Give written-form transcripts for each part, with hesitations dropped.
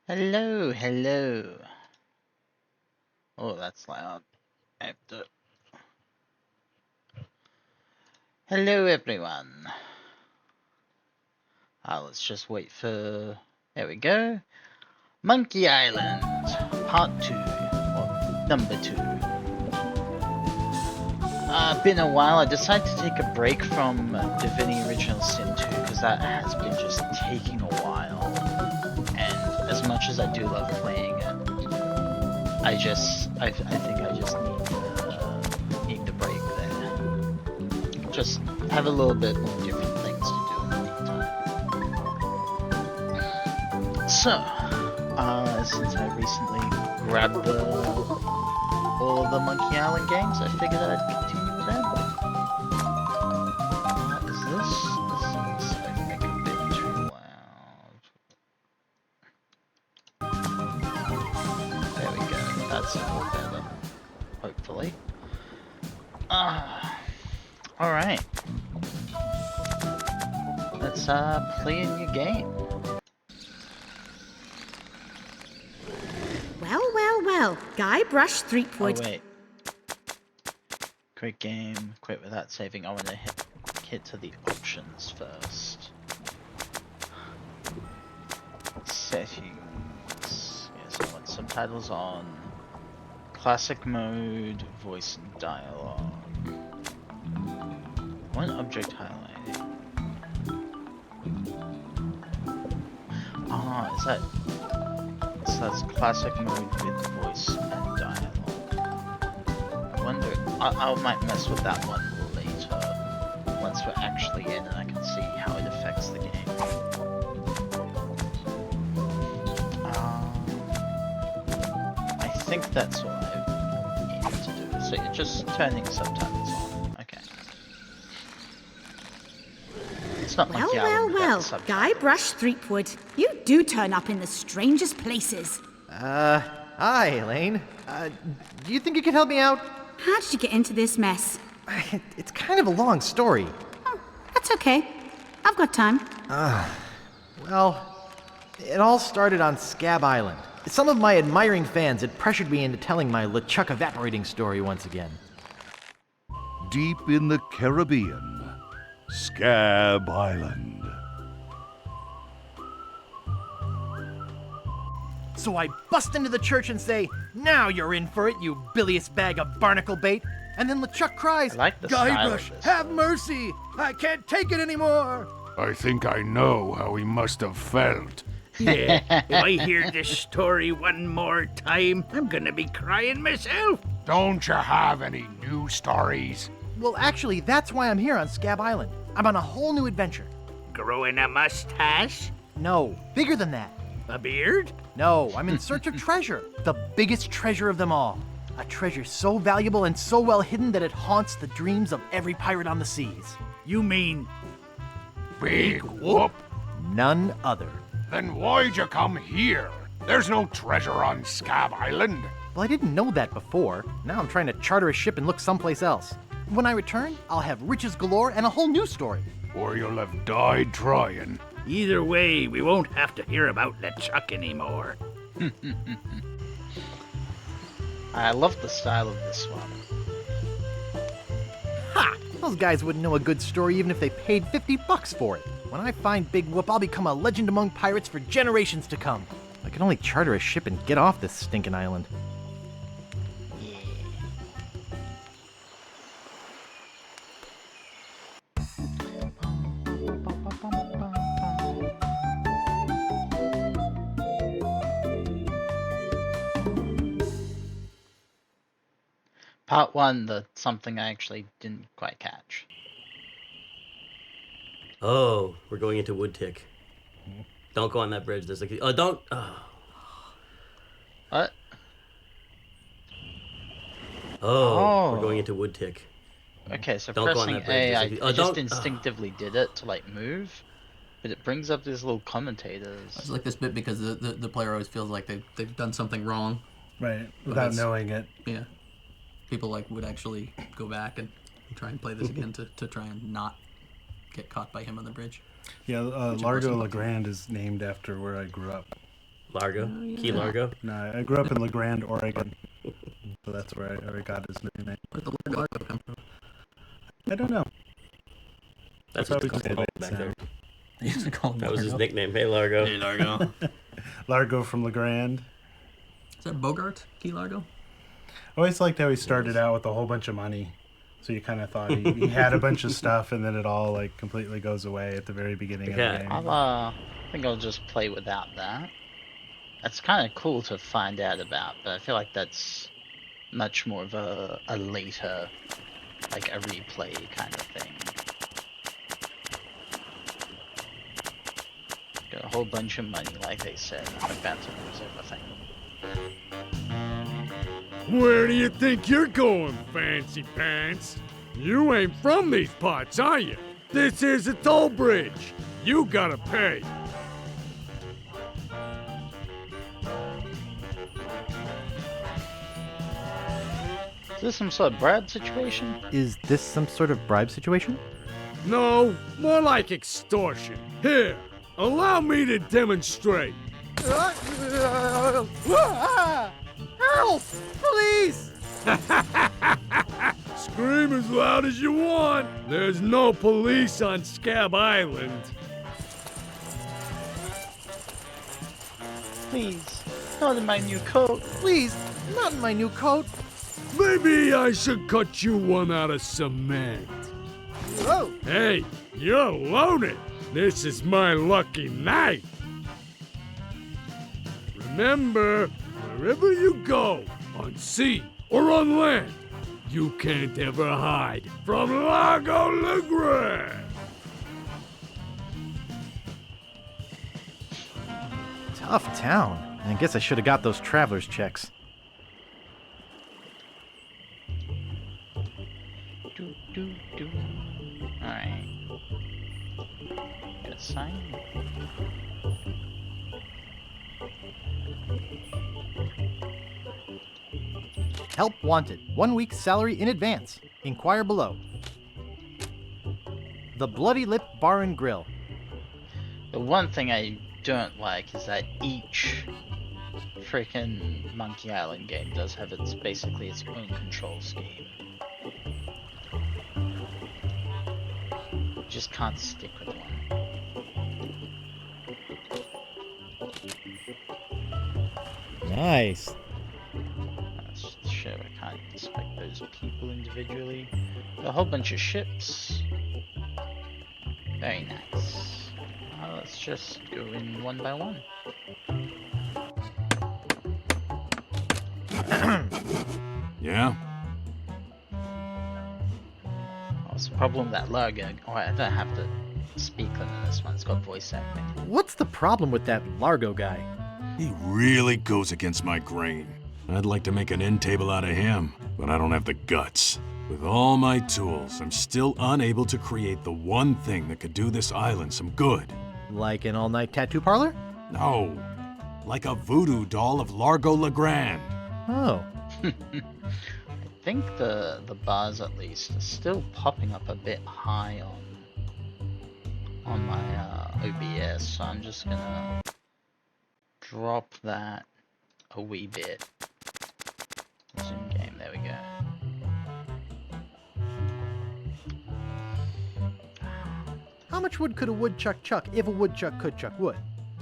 Hello, hello. Oh, that's loud. I have to... Hello, everyone. Let's just wait for... There we go. Monkey Island, Part 2, or Number 2. Been a while. I decided to take a break from Divinity Original Sin 2, because that has been just taking a while. And as much as I do love playing it, I think I just need the break there. Just have a little bit more different So, since I recently grabbed all of the Monkey Island games, I figured I'd continue with them. Is this looks like a bit too loud. There we go, that's a little better, hopefully. Alright. Let's play a new game. Well, Guybrush Threepwood. Oh wait. Quick game, quit without saving. I want to hit to the options first. Settings. Yes, I want subtitles on. Classic mode, voice and dialogue. One object highlighting. Ah, is that... So that's classic mode with voice and dialogue. I wonder... I might mess with that one later. Once we're actually in and I can see how it affects the game. I think that's what I need to do. So you're just turning subtitles on. Okay. It's not like Guybrush Threepwood. You do turn up in the strangest places. Hi, Elaine. Do you think you could help me out? How did you get into this mess? It's kind of a long story. Oh, that's okay. I've got time. Well, it all started on Scab Island. Some of my admiring fans had pressured me into telling my LeChuck evaporating story once again. Deep in the Caribbean, Scab Island. So I bust into the church and say, "Now you're in for it, you bilious bag of barnacle bait." And then LeChuck cries, I like the style of "Guybrush, this. have mercy! I can't take it anymore!" I think I know how he must have felt. Yeah, if I hear this story one more time, I'm gonna be crying myself. Don't you have any new stories? Well, actually, that's why I'm here on Scab Island. I'm on a whole new adventure. Growing a mustache? No, bigger than that. A beard? No, I'm in search of treasure. The biggest treasure of them all. A treasure so valuable and so well hidden that it haunts the dreams of every pirate on the seas. You mean Big whoop? None other. Then why'd you come here? There's no treasure on Scab Island. Well, I didn't know that before. Now I'm trying to charter a ship and look someplace else. When I return, I'll have riches galore and a whole new story. Or you'll have died trying. either way, we won't have to hear about LeChuck anymore. I love the style of this one. Ha! Those guys wouldn't know a good story even if they paid $50 for it. When I find Big Whoop, I'll become a legend among pirates for generations to come. I can only charter a ship and get off this stinking island. Part 1, something I actually didn't quite catch. Oh, we're going into Woodtick. Don't go on that bridge. There's like, oh, don't. Oh. What? Oh, we're going into Woodtick. Okay, so Don't go on pressing that bridge. A, There's like, I just don't. instinctively did it to like move, but it brings up these little commentators. I just like this bit because the player always feels like they've done something wrong. Right, without knowing it. Yeah. People like would actually go back and try and play this again to try and not get caught by him on the bridge. Yeah, Largo LeGrand is named after where I grew up. Largo? Key Largo? No, I grew up in LeGrand, Oregon. So that's where I got his nickname. Where'd the Largo come from? I don't know. That's I what they probably called said him back there. They used to call him That was his Largo. nickname. Hey, Largo. Hey, Largo. Largo from LeGrand. Is that Bogart? Key Largo? I always liked how he started out with a whole bunch of money. So you kind of thought he had a bunch of stuff, and then it all like completely goes away at the very beginning of the Yeah. game. I think I'll just play without that. That's kind of cool to find out about, but I feel like that's much more of a later, like a replay kind of thing. Got a whole bunch of money, like they said. I'm about to lose everything. Where do you think you're going, fancy pants? You ain't from these parts, are you? This is a toll bridge. You gotta pay. Is this some sort of bribe situation? Is this some sort of bribe situation? No, more like extortion. Here, allow me to demonstrate. Help! Please! Scream as loud as you want. There's no police on Scab Island. Please, not in my new coat. Please, not in my new coat. Maybe I should cut you one out of cement. Whoa! Hey, you're loaded. This is my lucky night. Remember, wherever you go, on sea or on land, you can't ever hide from Largo Legrand. Tough town. I guess I should have got those traveler's checks. Do. Alright. Got a sign. Help wanted. 1 week's salary in advance. Inquire below. The Bloody Lip Bar and Grill. The one thing I don't like is that each freaking Monkey Island game does have basically its own control scheme. Just can't stick with one. Nice. That's just sure I can't inspect those people individually. A whole bunch of ships. Very nice. Let's just go in one by one. Yeah? What's the problem with that logo? Oh, I don't have to speak on this one. It's got voice acting. What's the problem with that Largo guy? He really goes against my grain. I'd like to make an end table out of him, but I don't have the guts. With all my tools, I'm still unable to create the one thing that could do this island some good. Like an all-night tattoo parlor? No, like a voodoo doll of Largo Legrand. Oh. I think the bars at least are still popping up a bit high on my OBS, so I'm just gonna drop that a wee bit. Zoom game, there we go. How much wood could a woodchuck chuck if a woodchuck could chuck wood?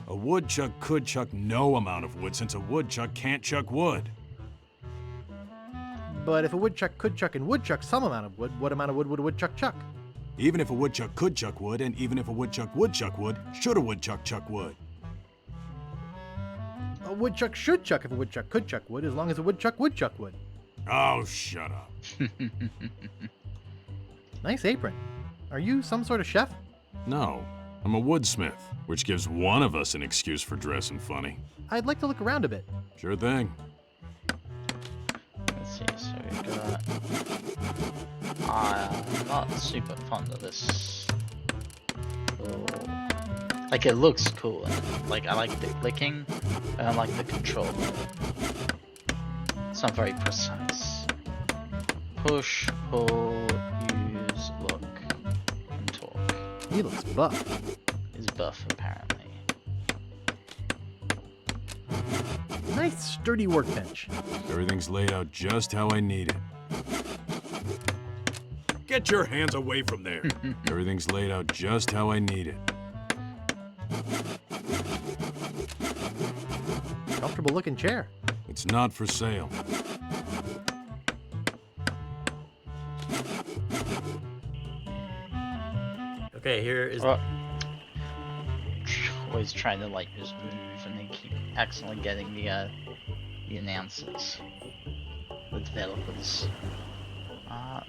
A woodchuck could chuck no amount of wood since a woodchuck can't chuck wood. But if a woodchuck could chuck and woodchuck some amount of wood, what amount of wood would a woodchuck chuck? Even if a woodchuck could chuck wood, and even if a woodchuck would chuck wood, should a woodchuck chuck wood? A woodchuck should chuck if a woodchuck could chuck wood, as long as a woodchuck would chuck wood. Oh, shut up. Nice apron. Are you some sort of chef? No, I'm a woodsmith, which gives one of us an excuse for dressing funny. I'd like to look around a bit. Sure thing. Let's see, so we've got... I'm not super fond of this. Oh. Like, it looks cool. Like, I like the clicking, but I like the control. It's not very precise. Push, pull, use, look, and talk. He looks buff. Is buff, apparently. Nice sturdy workbench. Everything's laid out just how I need it. Get your hands away from there. Everything's laid out just how I need it. Comfortable looking chair. It's not for sale. Okay, here is. Always trying to like just move, and they keep accidentally getting the announcers, the developers.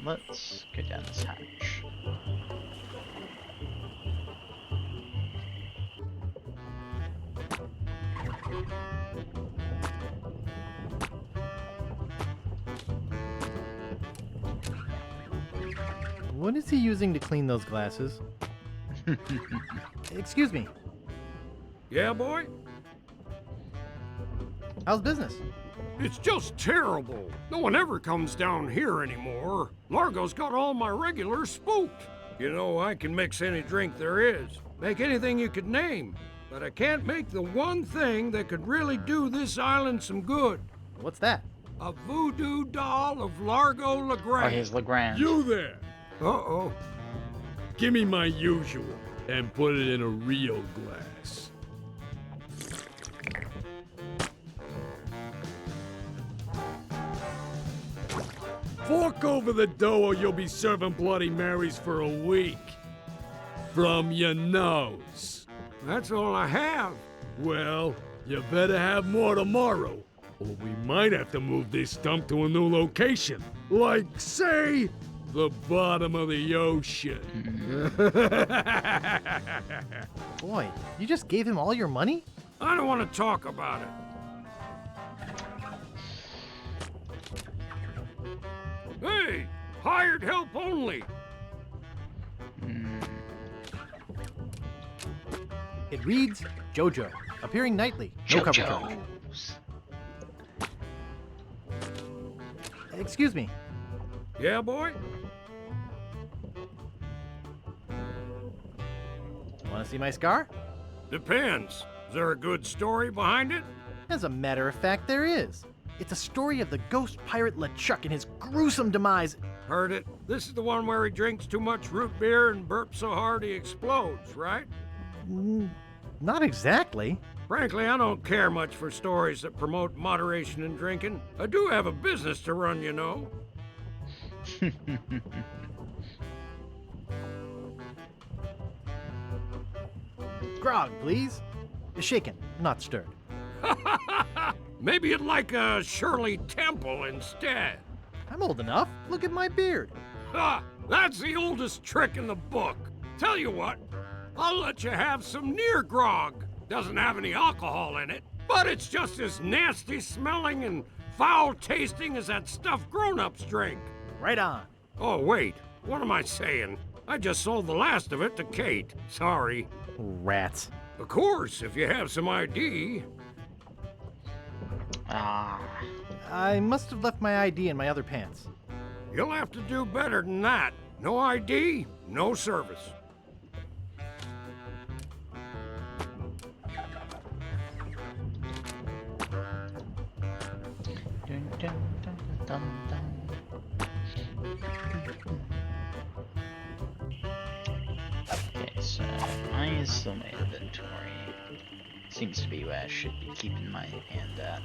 Let's go down this hatch. What is he using to clean those glasses? Excuse me. Yeah, boy? How's business? It's just terrible. No one ever comes down here anymore. Largo's got all my regulars spooked. You know, I can mix any drink there is, make anything you could name, but I can't make the one thing that could really do this island some good. What's that? A voodoo doll of Largo Oh, Lagrange. here's Lagrange. You there! Uh-oh. Give me my usual, and put it in a real glass. Fork over the dough or you'll be serving Bloody Marys for a week. From your nose. That's all I have. Well, you better have more tomorrow, or we might have to move this stump to a new location. Like, say, the bottom of the ocean. Boy, you just gave him all your money? I don't want to talk about it. Hey, hired help only. It reads JoJo, appearing nightly. No cover charge. JoJo's. Excuse me. Yeah, boy? Want to see my scar? Depends. Is there a good story behind it? As a matter of fact, there is. It's a story of the ghost pirate LeChuck and his gruesome demise. Heard it. This is the one where he drinks too much root beer and burps so hard he explodes, right? Not exactly. Frankly, I don't care much for stories that promote moderation in drinking. I do have a business to run, you know. Grog, please. Shaken, not stirred. Maybe you'd like a Shirley Temple instead. I'm old enough. Look at my beard. Ha! That's the oldest trick in the book. Tell you what, I'll let you have some near grog. Doesn't have any alcohol in it, but it's just as nasty smelling and foul tasting as that stuff grown-ups drink. Right on. Oh, wait, what am I saying? I just sold the last of it to Kate. Sorry. Rats. Of course, if you have some ID. Ah. I must have left my ID in my other pants. You'll have to do better than that. No ID, no service. Dun, dun, dun, dun, dun. Okay, so I is still my inventory. Seems to be where I should be keeping my hand at.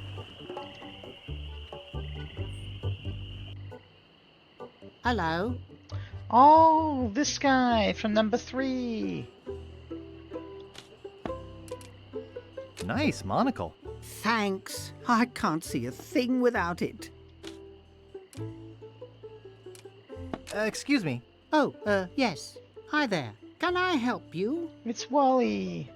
Hello. Oh, this guy from number 3. Nice monocle. Thanks. I can't see a thing without it. Excuse me. Oh, yes. Hi there. Can I help you? It's Wally.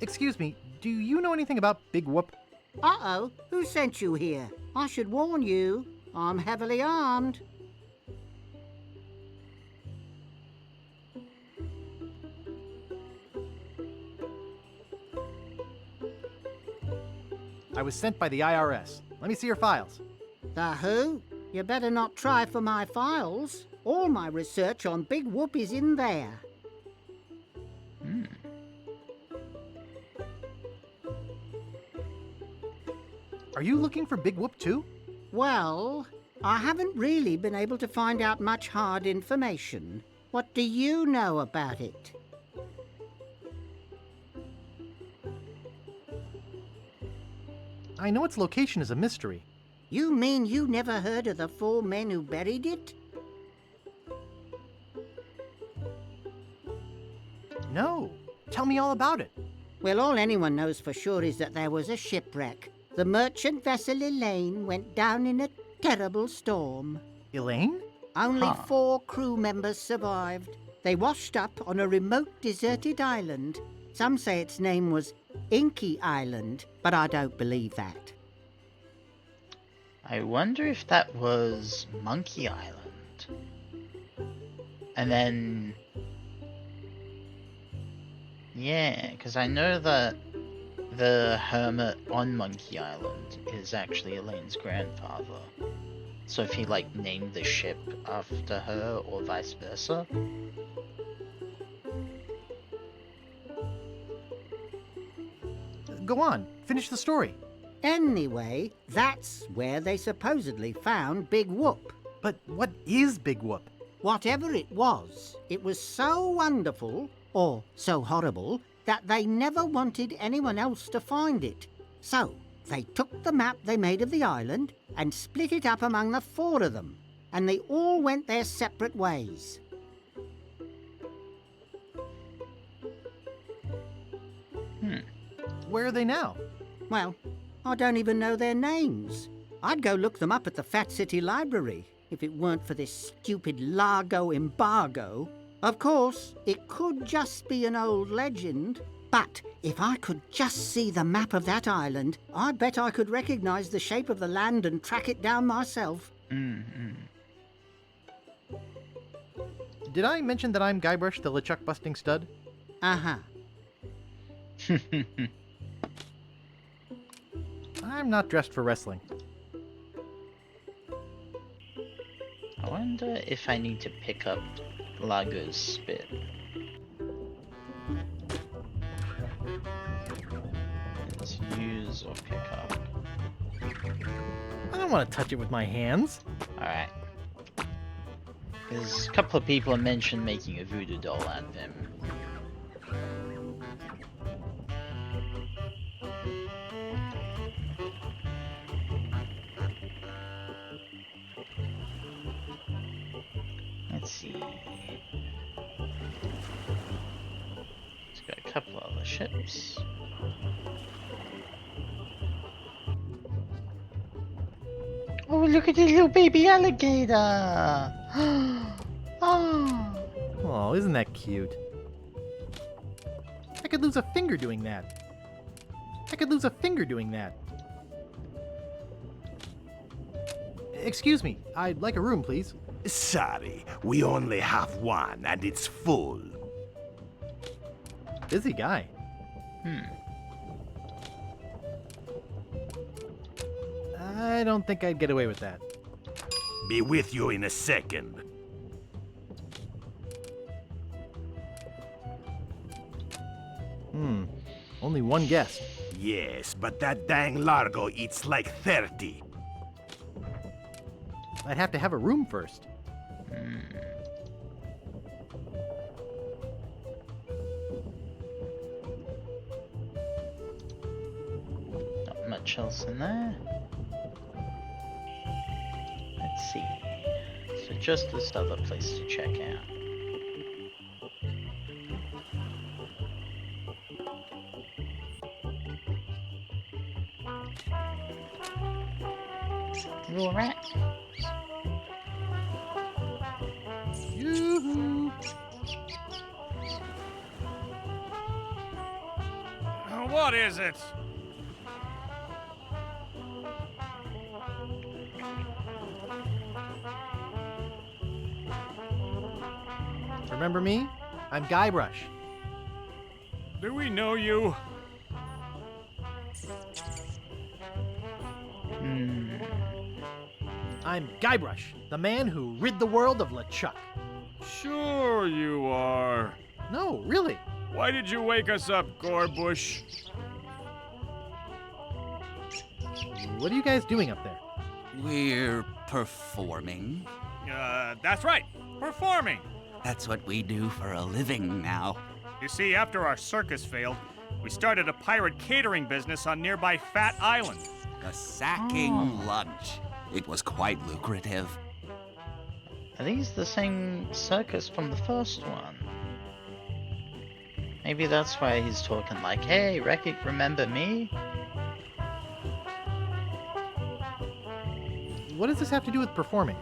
Excuse me. Do you know anything about Big Whoop? Uh-oh. Who sent you here? I should warn you. I'm heavily armed. I was sent by the IRS. Let me see your files. The who? You better not try for my files. All my research on Big Whoop is in there. Are you looking for Big Whoop too? Well, I haven't really been able to find out much hard information. What do you know about it? I know its location is a mystery. You mean you never heard of the 4 men who buried it? No. Tell me all about it. Well, all anyone knows for sure is that there was a shipwreck. The merchant vessel Elaine went down in a terrible storm. Elaine? Only Huh. 4 crew members survived. They washed up on a remote, deserted island. Some say its name was Inky Island, but I don't believe that. I wonder if that was Monkey Island. And then... Yeah, because I know that the hermit on Monkey Island is actually Elaine's grandfather. So if he, like, named the ship after her, or vice versa. Go on, finish the story. Anyway, that's where they supposedly found Big Whoop. But what is Big Whoop? Whatever it was so wonderful, or so horrible, that they never wanted anyone else to find it. So, they took the map they made of the island and split it up among the 4 of them, and they all went their separate ways. Where are they now? Well, I don't even know their names. I'd go look them up at the Fat City Library if it weren't for this stupid Largo embargo. Of course, it could just be an old legend, but if I could just see the map of that island, I bet I could recognize the shape of the land and track it down myself. Did I mention that I'm Guybrush, the LeChuck busting stud? Uh-huh. I'm not dressed for wrestling. I wonder if I need to pick up Lago's spit. Let's use or pick up. I don't want to touch it with my hands. Alright. Because a couple of people have mentioned making a voodoo doll out of him. Let's see. It's got a couple of other ships. Oh, look at this little baby alligator! Oh, Oh, isn't that cute? I could lose a finger doing that. I could lose a finger doing that. Excuse me, I'd like a room, please. Sorry, we only have one and it's full. Busy guy. I don't think I'd get away with that. Be with you in a second. Only one guest. Yes, but that dang Largo eats like 30. I'd have to have a room first. not much else in there. Let's see. So just this other place to check out. You alright? Yoo-hoo. What is it? Remember me? I'm Guybrush. Do we know you? I'm Guybrush, the man who rid the world of LeChuck. Sure you are. No, really. Why did you wake us up, Gorbush? What are you guys doing up there? We're performing. That's right. Performing. That's what we do for a living now. You see, after our circus failed, we started a pirate catering business on nearby Fat Island. A sacking lunch. It was quite lucrative. Are these the same circus from the first one? Maybe that's why he's talking like, hey, remember me? What does this have to do with performing?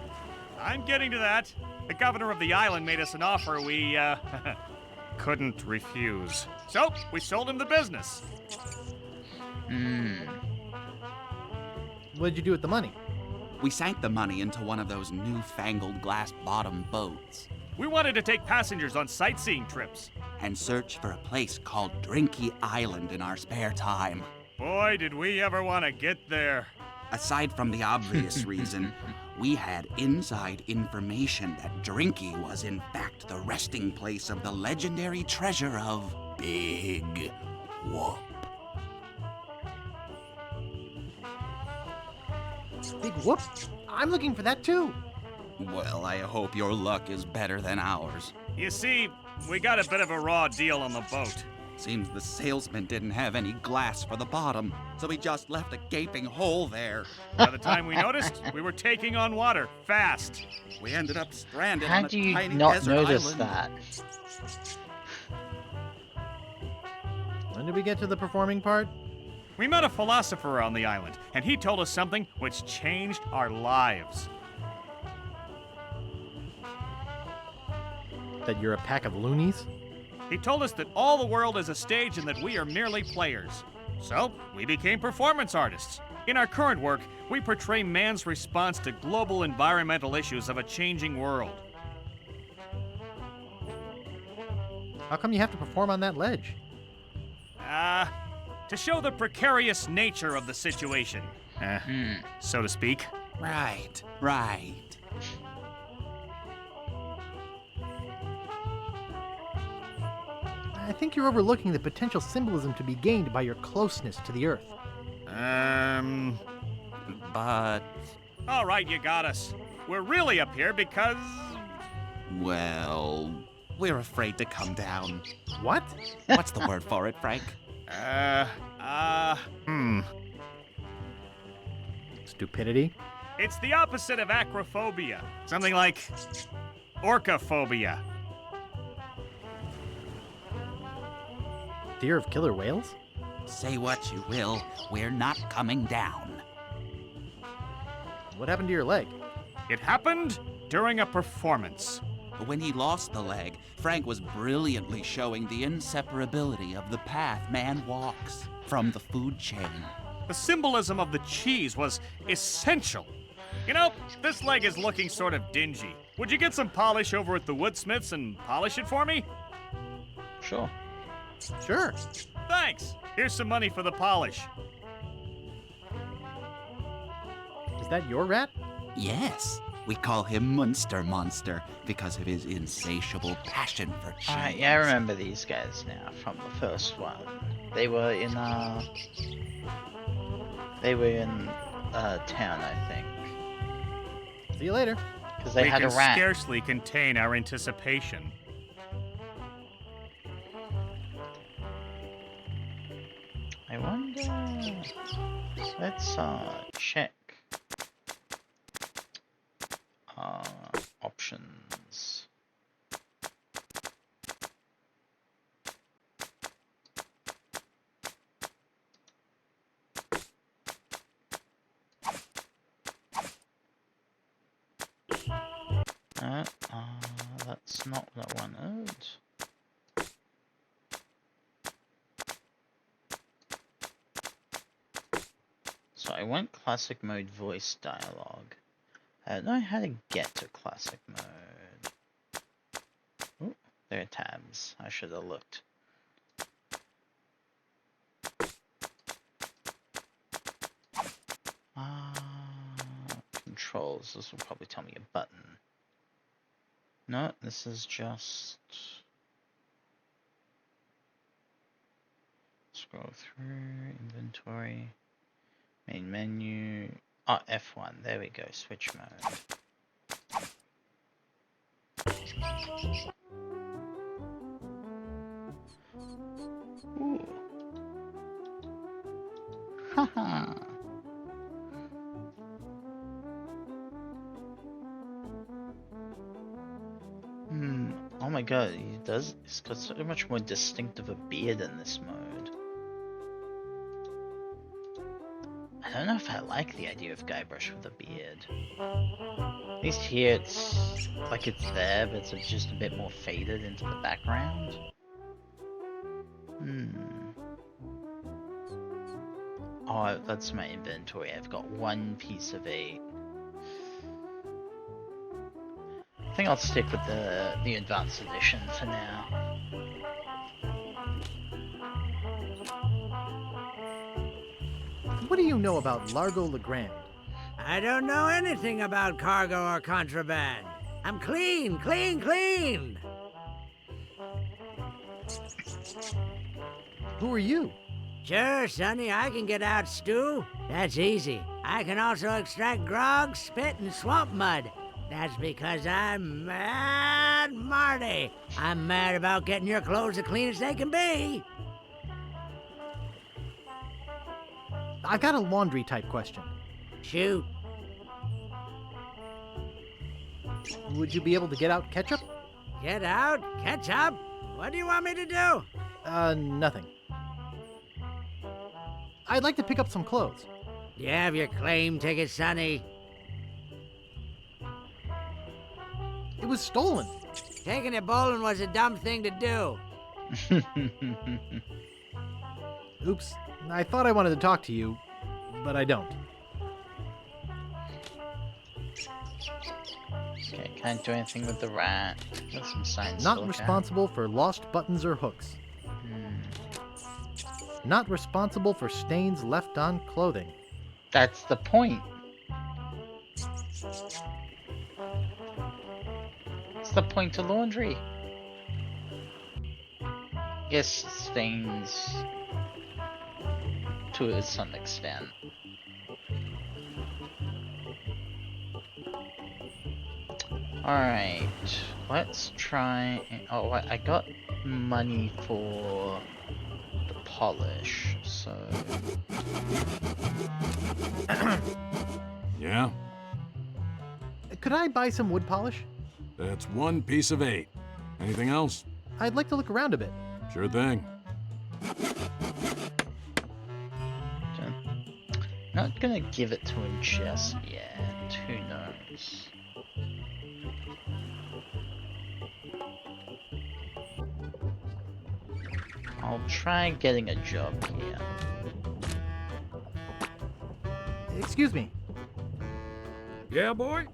I'm getting to that. The governor of the island made us an offer we, couldn't refuse. So, we sold him the business. What'd you do with the money? We sank the money into one of those newfangled glass-bottom boats. We wanted to take passengers on sightseeing trips. And search for a place called Drinky Island in our spare time. Boy, did we ever want to get there. Aside from the obvious reason, we had inside information that Drinky was in fact the resting place of the legendary treasure of Big Whoop. Big Whoop? I'm looking for that too. Well, I hope your luck is better than ours. You see, we got a bit of a raw deal on the boat. Seems the salesman didn't have any glass for the bottom, so he just left a gaping hole there. By the time we noticed, we were taking on water, fast. We ended up stranded How on a do you tiny not desert notice island. that? When did we get to the performing part? We met a philosopher on the island, and he told us something which changed our lives. That you're a pack of loonies? He told us that all the world is a stage and that we are merely players. So, we became performance artists. In our current work, we portray man's response to global environmental issues of a changing world. How come you have to perform on that ledge? To show the precarious nature of the situation. So to speak. Right. I think you're overlooking the potential symbolism to be gained by your closeness to the Earth. But, All right, you got us. We're really up here because... well, we're afraid to come down. What? What's the word for it, Frank? Stupidity? It's the opposite of acrophobia. Something like orcaphobia. Fear of killer whales? Say what you will, we're not coming down. What happened to your leg? It happened during a performance. When he lost the leg, Frank was brilliantly showing the inseparability of the path man walks from the food chain. The symbolism of the cheese was essential. You know, this leg is looking sort of dingy. Would you get some polish over at the woodsmiths and polish it for me? Sure. Sure. Thanks. Here's some money for the polish. Is that your rat? Yes, we call him Munster Monster because of his insatiable passion for cheese. Alright, yeah, I remember these guys now from the first one. They were in town, I think. See you later. Because they we had a can rat. scarcely contain our anticipation. I wonder... Let's check. Options. That's not what I wanted. So I want classic mode voice dialogue. I don't know how to get to classic mode. Oh, there are tabs. I should have looked. Controls. This will probably tell me a button. No, this is just... Scroll through, inventory, main menu. Oh, F1, there we go, switch mode. Ooh. Haha. Oh my god, he's got so much more distinctive a beard in this mode. I don't know if I like the idea of Guybrush with a beard. At least here it's like it's there, but it's just a bit more faded into the background. Oh, that's my inventory. I've got 1 piece of 8. I think I'll stick with the advanced edition for now. What do you know about Largo Legrand? I don't know anything about cargo or contraband. I'm clean, clean, clean. Who are you? Sure, Sonny, I can get out stew. That's easy. I can also extract grog, spit, and swamp mud. That's because I'm Mad Marty. I'm mad about getting your clothes as clean as they can be. I've got a laundry type question. Shoot. Would you be able to get out ketchup? Get out? Catch up? What do you want me to do? Nothing. I'd like to pick up some clothes. You have your claim ticket, Sonny. It was stolen. Taking it bowling was a dumb thing to do. Oops. I thought I wanted to talk to you, but I don't. Okay, can't do anything with the rat. Got some signs to Not look responsible for lost buttons or hooks. Not responsible for stains left on clothing. That's the point. What's the point of laundry? Yes, stains to some extent. Alright, let's try. Oh, I got money for the polish, so. Yeah? Could I buy some wood polish? That's 1 piece of 8. Anything else? I'd like to look around a bit. Sure thing. Not gonna give it to him just yet. Who knows? I'll try getting a job here. Excuse me. Yeah, boy?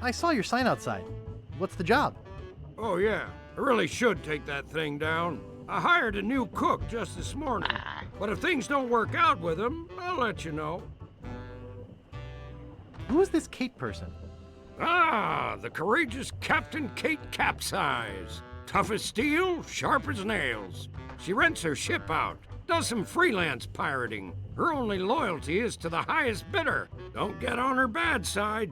I saw your sign outside. What's the job? Oh, yeah. I really should take that thing down. I hired a new cook just this morning. But if things don't work out with him, I'll let you know. Who is this Kate person? Ah, the courageous Captain Kate Capsize. Tough as steel, sharp as nails. She rents her ship out, does some freelance pirating. Her only loyalty is to the highest bidder. Don't get on her bad side.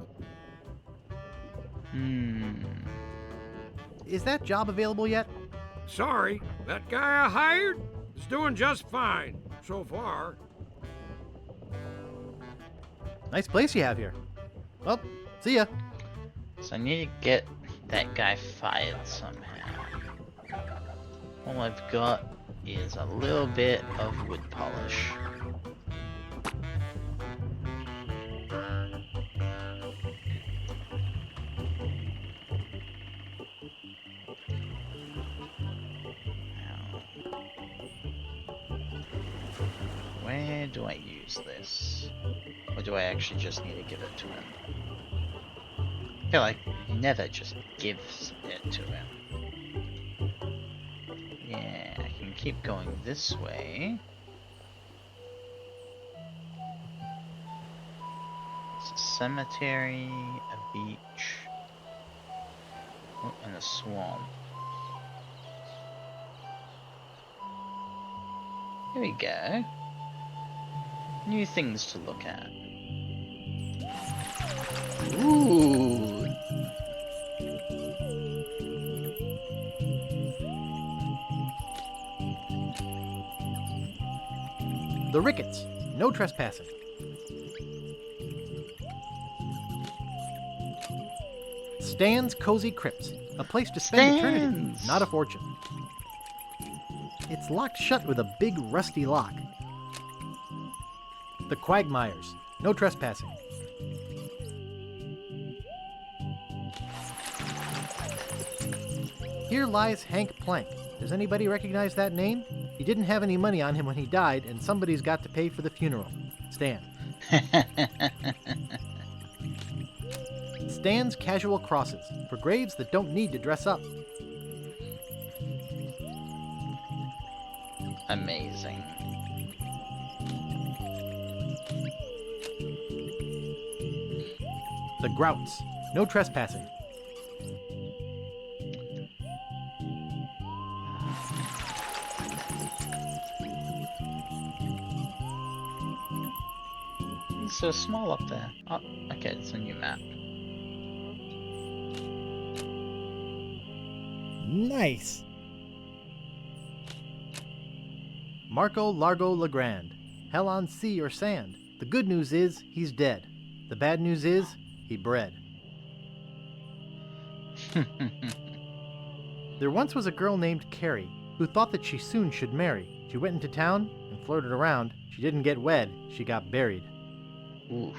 Is that job available yet? Sorry, that guy I hired is doing just fine so far. Nice place you have here. Well, see ya. So I need to get that guy fired somehow. All I've got is a little bit of wood polish. Where do I use this? Or do I actually just need to give it to him? I feel like he never just gives it to him. Yeah, I can keep going this way. It's a cemetery, a beach, oh, and a swamp. Here we go. New things to look at. Ooh. The Ricketts. No trespassing. Stan's Cozy Crypts. A place to spend eternity, not a fortune. It's locked shut with a big rusty lock. The Quagmires. No trespassing. Here lies Hank Plank. Does anybody recognize that name? He didn't have any money on him when he died, and somebody's got to pay for the funeral. Stan. Stan's Casual Crosses, for graves that don't need to dress up. Amazing. The Grouts. No trespassing. It's so small up there. Oh, okay, it's a new map. Nice. Marco Largo Legrand. Hell on sea or sand. The good news is he's dead. The bad news is he bred. There once was a girl named Carrie who thought that she soon should marry. She went into town and flirted around. She didn't get wed, she got buried. Oof.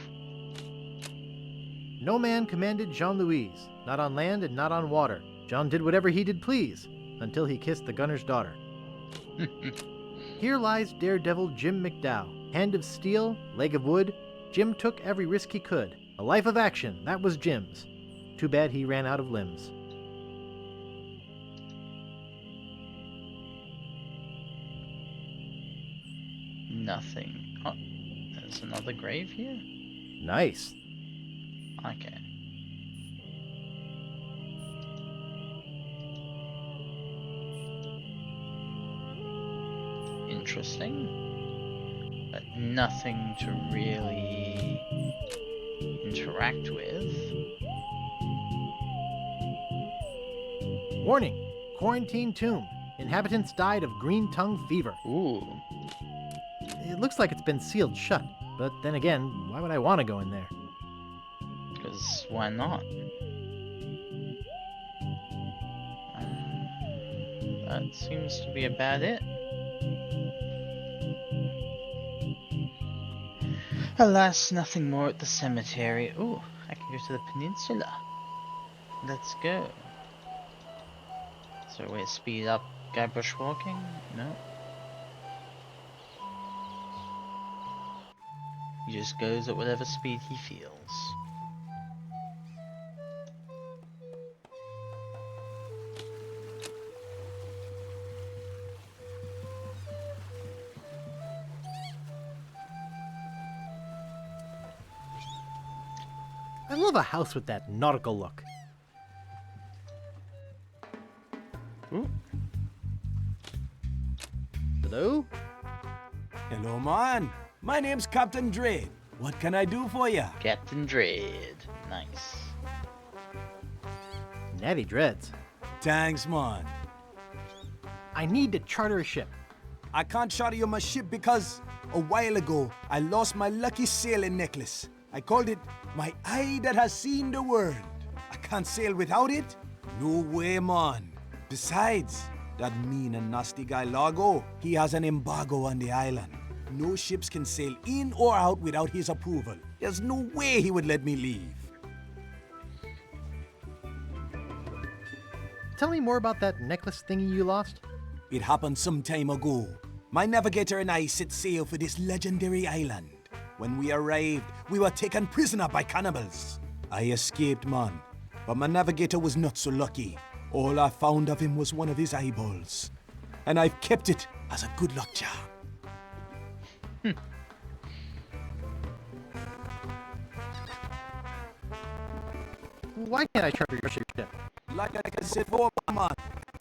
No man commanded Jean-Louise, not on land and not on water. John did whatever he did please, until he kissed the gunner's daughter. Here lies daredevil Jim McDowell. Hand of steel, leg of wood. Jim took every risk he could. A life of action, that was Jim's. Too bad he ran out of limbs. Nothing. Oh, there's another grave here? Nice. Okay. Interesting. But nothing to really interact with. Warning! Quarantine tomb. Inhabitants died of green tongue fever. Ooh. It looks like it's been sealed shut, but then again, why would I want to go in there? Because why not? That seems to be about it. Alas, nothing more at the cemetery. Ooh, I can go to the peninsula. Let's go. Is there a way to speed up guy bushwalking? No. He just goes at whatever speed he feels. I love a house with that nautical look. Ooh. Hello? Hello, man. My name's Captain Drade. What can I do for ya? Captain Drade. Nice. Natty dreads. Thanks, man. I need to charter a ship. I can't charter you my ship because a while ago I lost my lucky sailing necklace. I called it my eye that has seen the world. I can't sail without it? No way, man. Besides, that mean and nasty guy Largo, he has an embargo on the island. No ships can sail in or out without his approval. There's no way he would let me leave. Tell me more about that necklace thingy you lost. It happened some time ago. My navigator and I set sail for this legendary island. When we arrived, we were taken prisoner by cannibals. I escaped, man, but my navigator was not so lucky. All I found of him was one of his eyeballs, and I've kept it as a good luck charm. Why can't I charter your ship? Like I said before, man,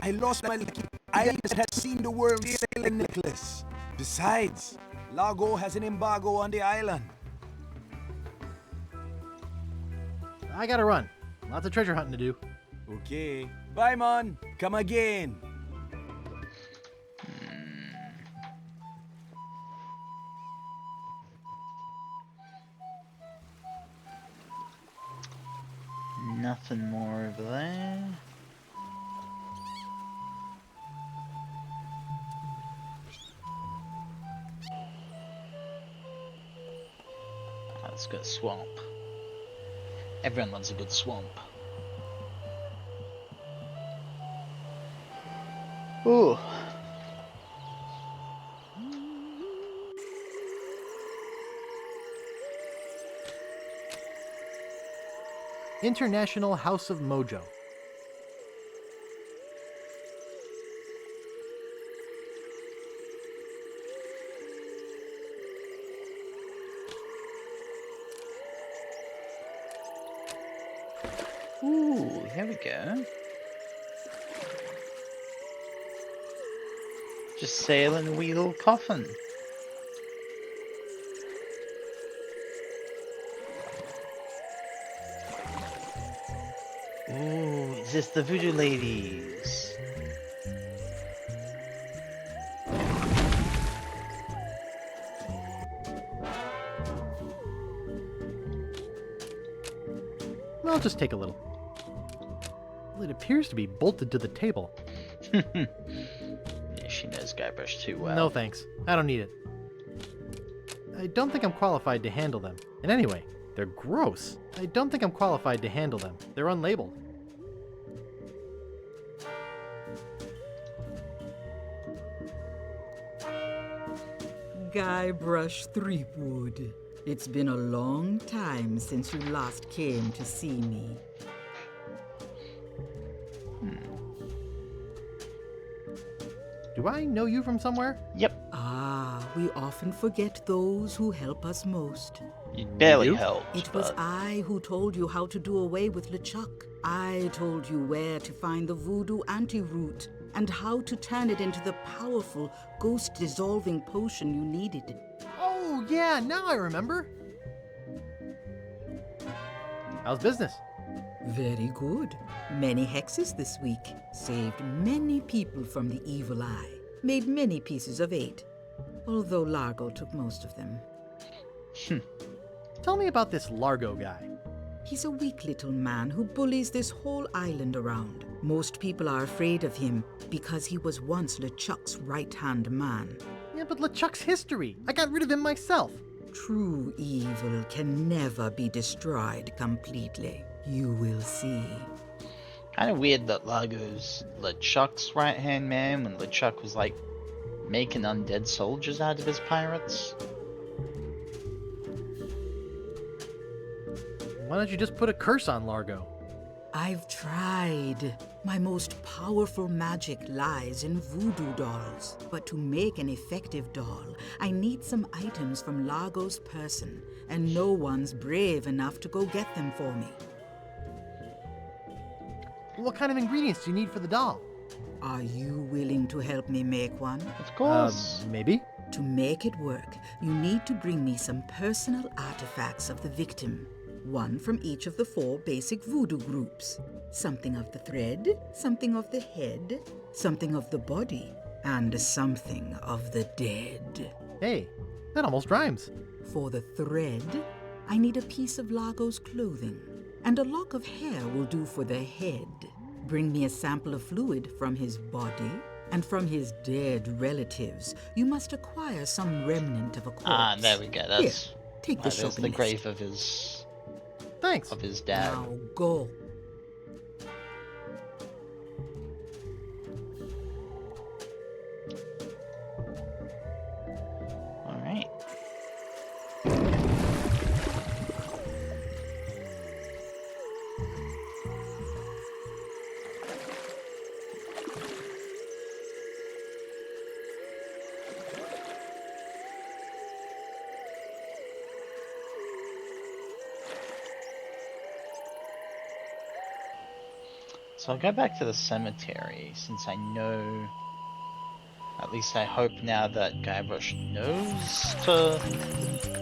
I lost my lucky eye that had seen the world sailing necklace. Besides, Largo has an embargo on the island. I gotta run. Lots of treasure hunting to do. Okay. Bye, man. Come again. Nothing more over there. get a swamp. Everyone loves a good swamp. Ooh. International House of Mojo. Ooh, here we go. Just sail in a wee little coffin. Ooh, is this the voodoo ladies? I'll just take a little. Well, it appears to be bolted to the table. Yeah, she knows Guybrush too well. No thanks. I don't need it. I don't think I'm qualified to handle them. And anyway, they're gross. I don't think I'm qualified to handle them. They're unlabeled. Guybrush Threepwood. It's been a long time since you last came to see me. Do I know you from somewhere? Yep. Ah, we often forget those who help us most. You barely helped. It was but... I who told you how to do away with LeChuck. I told you where to find the voodoo antiroot and how to turn it into the powerful, ghost-dissolving potion you needed. Oh, yeah, now I remember. How's business? Very good. Many hexes this week. Saved many people from the evil eye. Made many pieces of 8. Although Largo took most of them. Tell me about this Largo guy. He's a weak little man who bullies this whole island around. Most people are afraid of him because he was once LeChuck's right-hand man. Yeah, but LeChuck's history. I got rid of him myself. True evil can never be destroyed completely. You will see. Kind of weird that Largo's LeChuck's right-hand man when LeChuck was like making undead soldiers out of his pirates. Why don't you just put a curse on Largo? I've tried. My most powerful magic lies in voodoo dolls. But to make an effective doll, I need some items from Largo's person, and no one's brave enough to go get them for me. What kind of ingredients do you need for the doll? Are you willing to help me make one? Of course. Maybe. To make it work, you need to bring me some personal artifacts of the victim. One from each of the 4 basic voodoo groups. Something of the thread, something of the head, something of the body, and something of the dead. Hey, that almost rhymes. For the thread, I need a piece of Largo's clothing, and a lock of hair will do for the head. Bring me a sample of fluid from his body, and from his dead relatives, you must acquire some remnant of a corpse. Ah, there we go. That's Here, take the there's shopping the list. grave of his. Thanks. Of his dad. Now go. All right. So I'll go back to the cemetery, since I know, at least I hope now that Guybrush knows to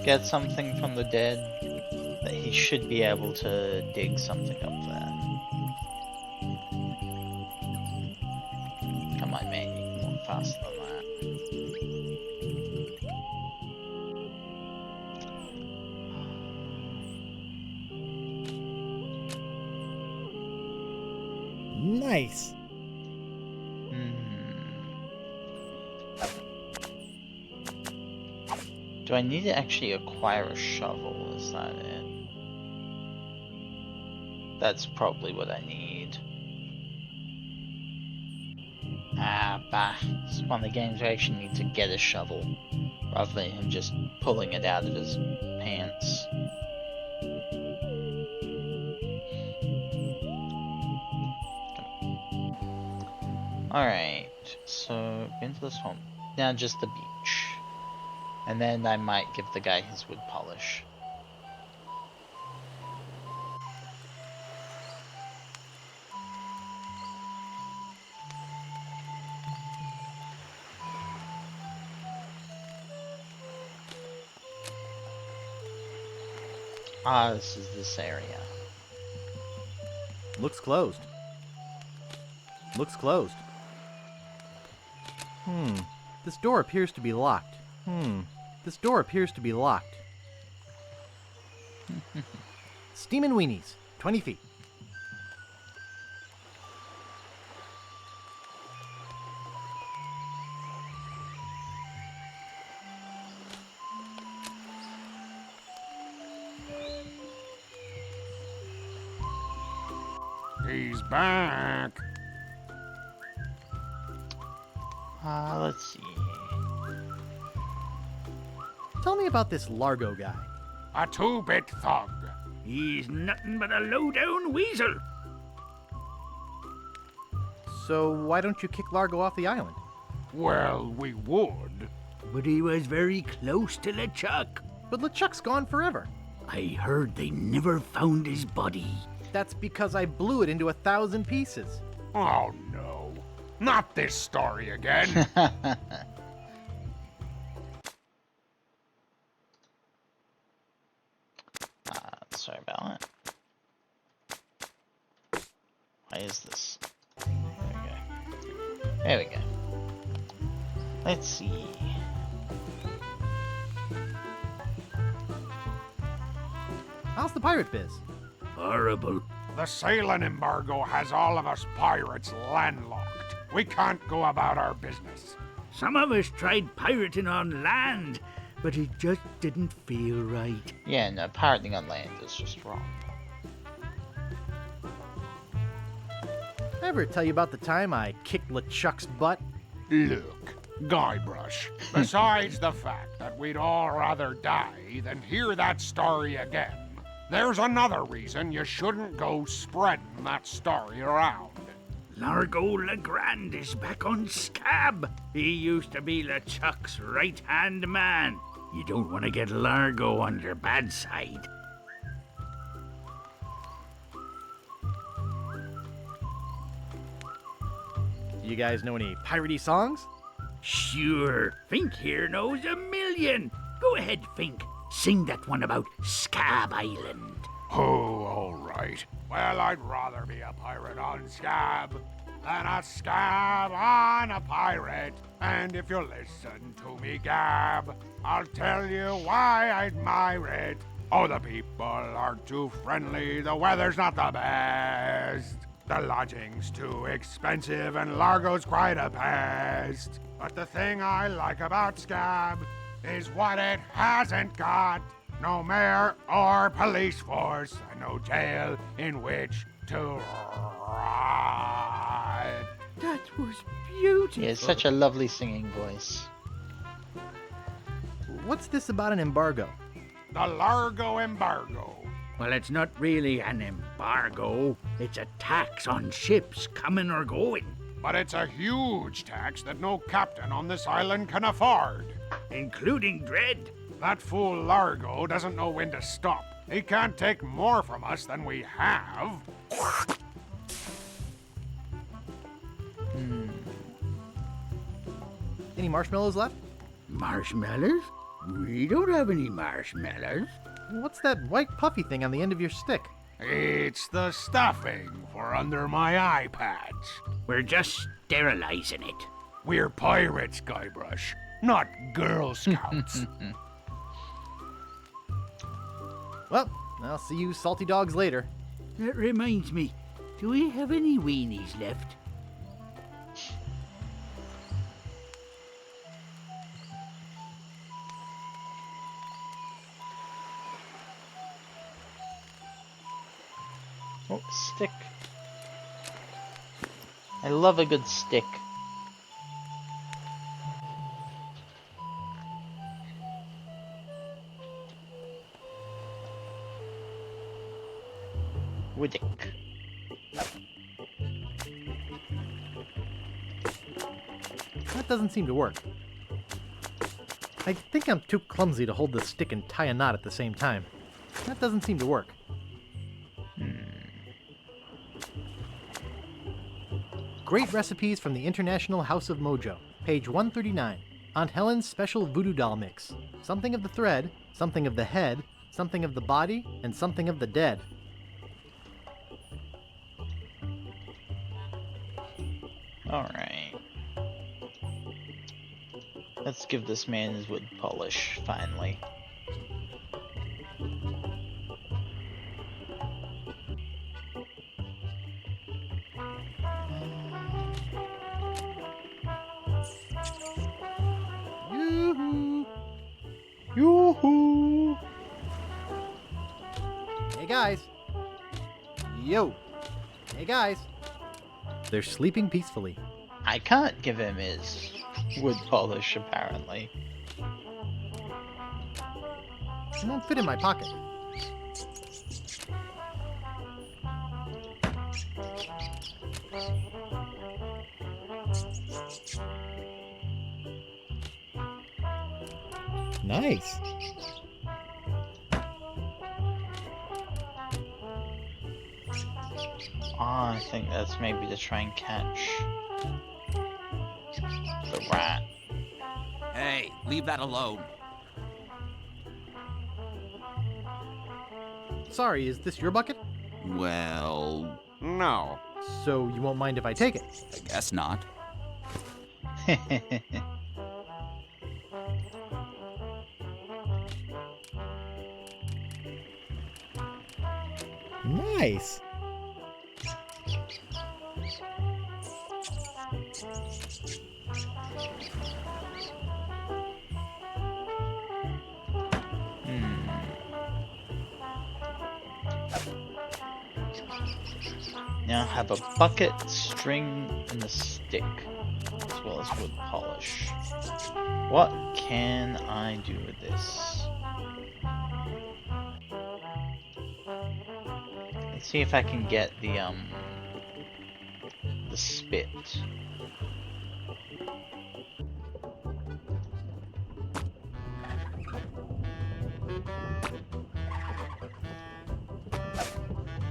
get something from the dead, that he should be able to dig something up there. Come on, man, you can walk faster than that. Nice. Do Do I need to actually acquire a shovel? Is that it? That's probably what I need. Ah, bah. It's one of the games where I actually need to get a shovel, rather than him just pulling it out of his pants. Alright, so into the swamp. Now just the beach. And then I might give the guy his wood polish. Ah, this is this area. Looks closed. Looks closed. This door appears to be locked. This door appears to be locked. Steamin' weenies, 20 feet. He's back. Let's see. Tell me about this Largo guy. A two-bit thug. He's nothing but a low-down weasel. So why don't you kick Largo off the island? Well, we would. But he was very close to LeChuck. But LeChuck's gone forever. I heard they never found his body. That's because I blew it into 1,000 pieces. Oh, no. Not this story again. Sorry about that. Why is this? There we go. There we go. Let's see. How's the pirate biz? Horrible. The sailing embargo has all of us pirates landlocked. We can't go about our business. Some of us tried pirating on land, but it just didn't feel right. Yeah, no, pirating on land is just wrong. Ever tell you about the time I kicked LeChuck's butt? Look, Guybrush, besides the fact that we'd all rather die than hear that story again, there's another reason you shouldn't go spreading that story around. Largo Legrand is back on Scab. He used to be LeChuck's right-hand man. You don't want to get Largo on your bad side. You guys know any piratey songs? Sure, Fink here knows a million. Go ahead, Fink. Sing that one about Scab Island. Oh, all right. Well, I'd rather be a pirate on Scab than a scab on a pirate. And if you listen to me gab, I'll tell you why I admire it. Oh, the people aren't too friendly, the weather's not the best. The lodging's too expensive and Largo's quite a pest. But the thing I like about Scab is what it hasn't got. No mayor or police force, and no jail in which to ride. That was beautiful. Yeah, it's such a lovely singing voice. What's this about an embargo? The Largo embargo. Well, it's not really an embargo. It's a tax on ships coming or going. But it's a huge tax that no captain on this island can afford. Including Dread. That fool Largo doesn't know when to stop. He can't take more from us than we have. Any marshmallows left? Marshmallows? We don't have any marshmallows. What's that white puffy thing on the end of your stick? It's the stuffing for under my eye patch. We're just sterilizing it. We're pirates, Guybrush, not Girl Scouts. Well, I'll see you salty dogs later. That reminds me, do we have any weenies left? Oh, stick. I love a good stick. Woodick. That doesn't seem to work. I think I'm too clumsy to hold the stick and tie a knot at the same time. That doesn't seem to work. Great recipes from the International House of Mojo, page 139. Aunt Helen's special voodoo doll mix. Something of the thread, something of the head, something of the body, and something of the dead. Alright. Let's give this man his wood polish, finally. Yoo-hoo! Yoo-hoo! Hey guys! Yo! Hey guys! They're sleeping peacefully. I can't give him his wood polish, apparently. It won't fit in my pocket. Nice. I think that's maybe to try and catch the rat. Hey, leave that alone. Sorry, is this your bucket? Well, no. So you won't mind if I take it? I guess not. Nice. Now have a bucket, string, and a stick, as well as wood polish. What can I do with this? Let's see if I can get the spit.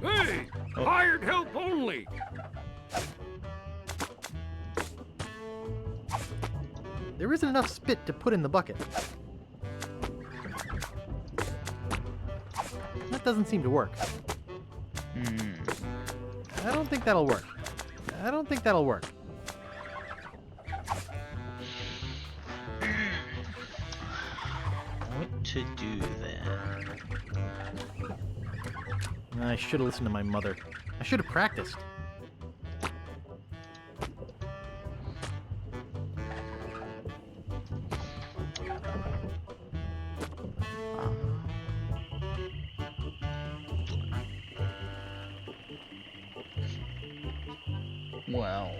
Hey! Hired help only! There isn't enough spit to put in the bucket. That doesn't seem to work. I don't think that'll work. I don't think that'll work. What to do then? I should have listened to my mother. I should have practiced. Well,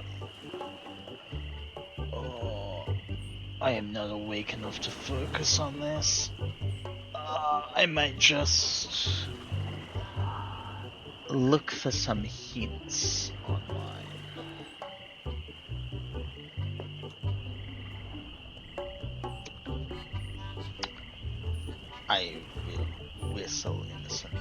I am not awake enough to focus on this. I might just look for some hints online. I will whistle innocently.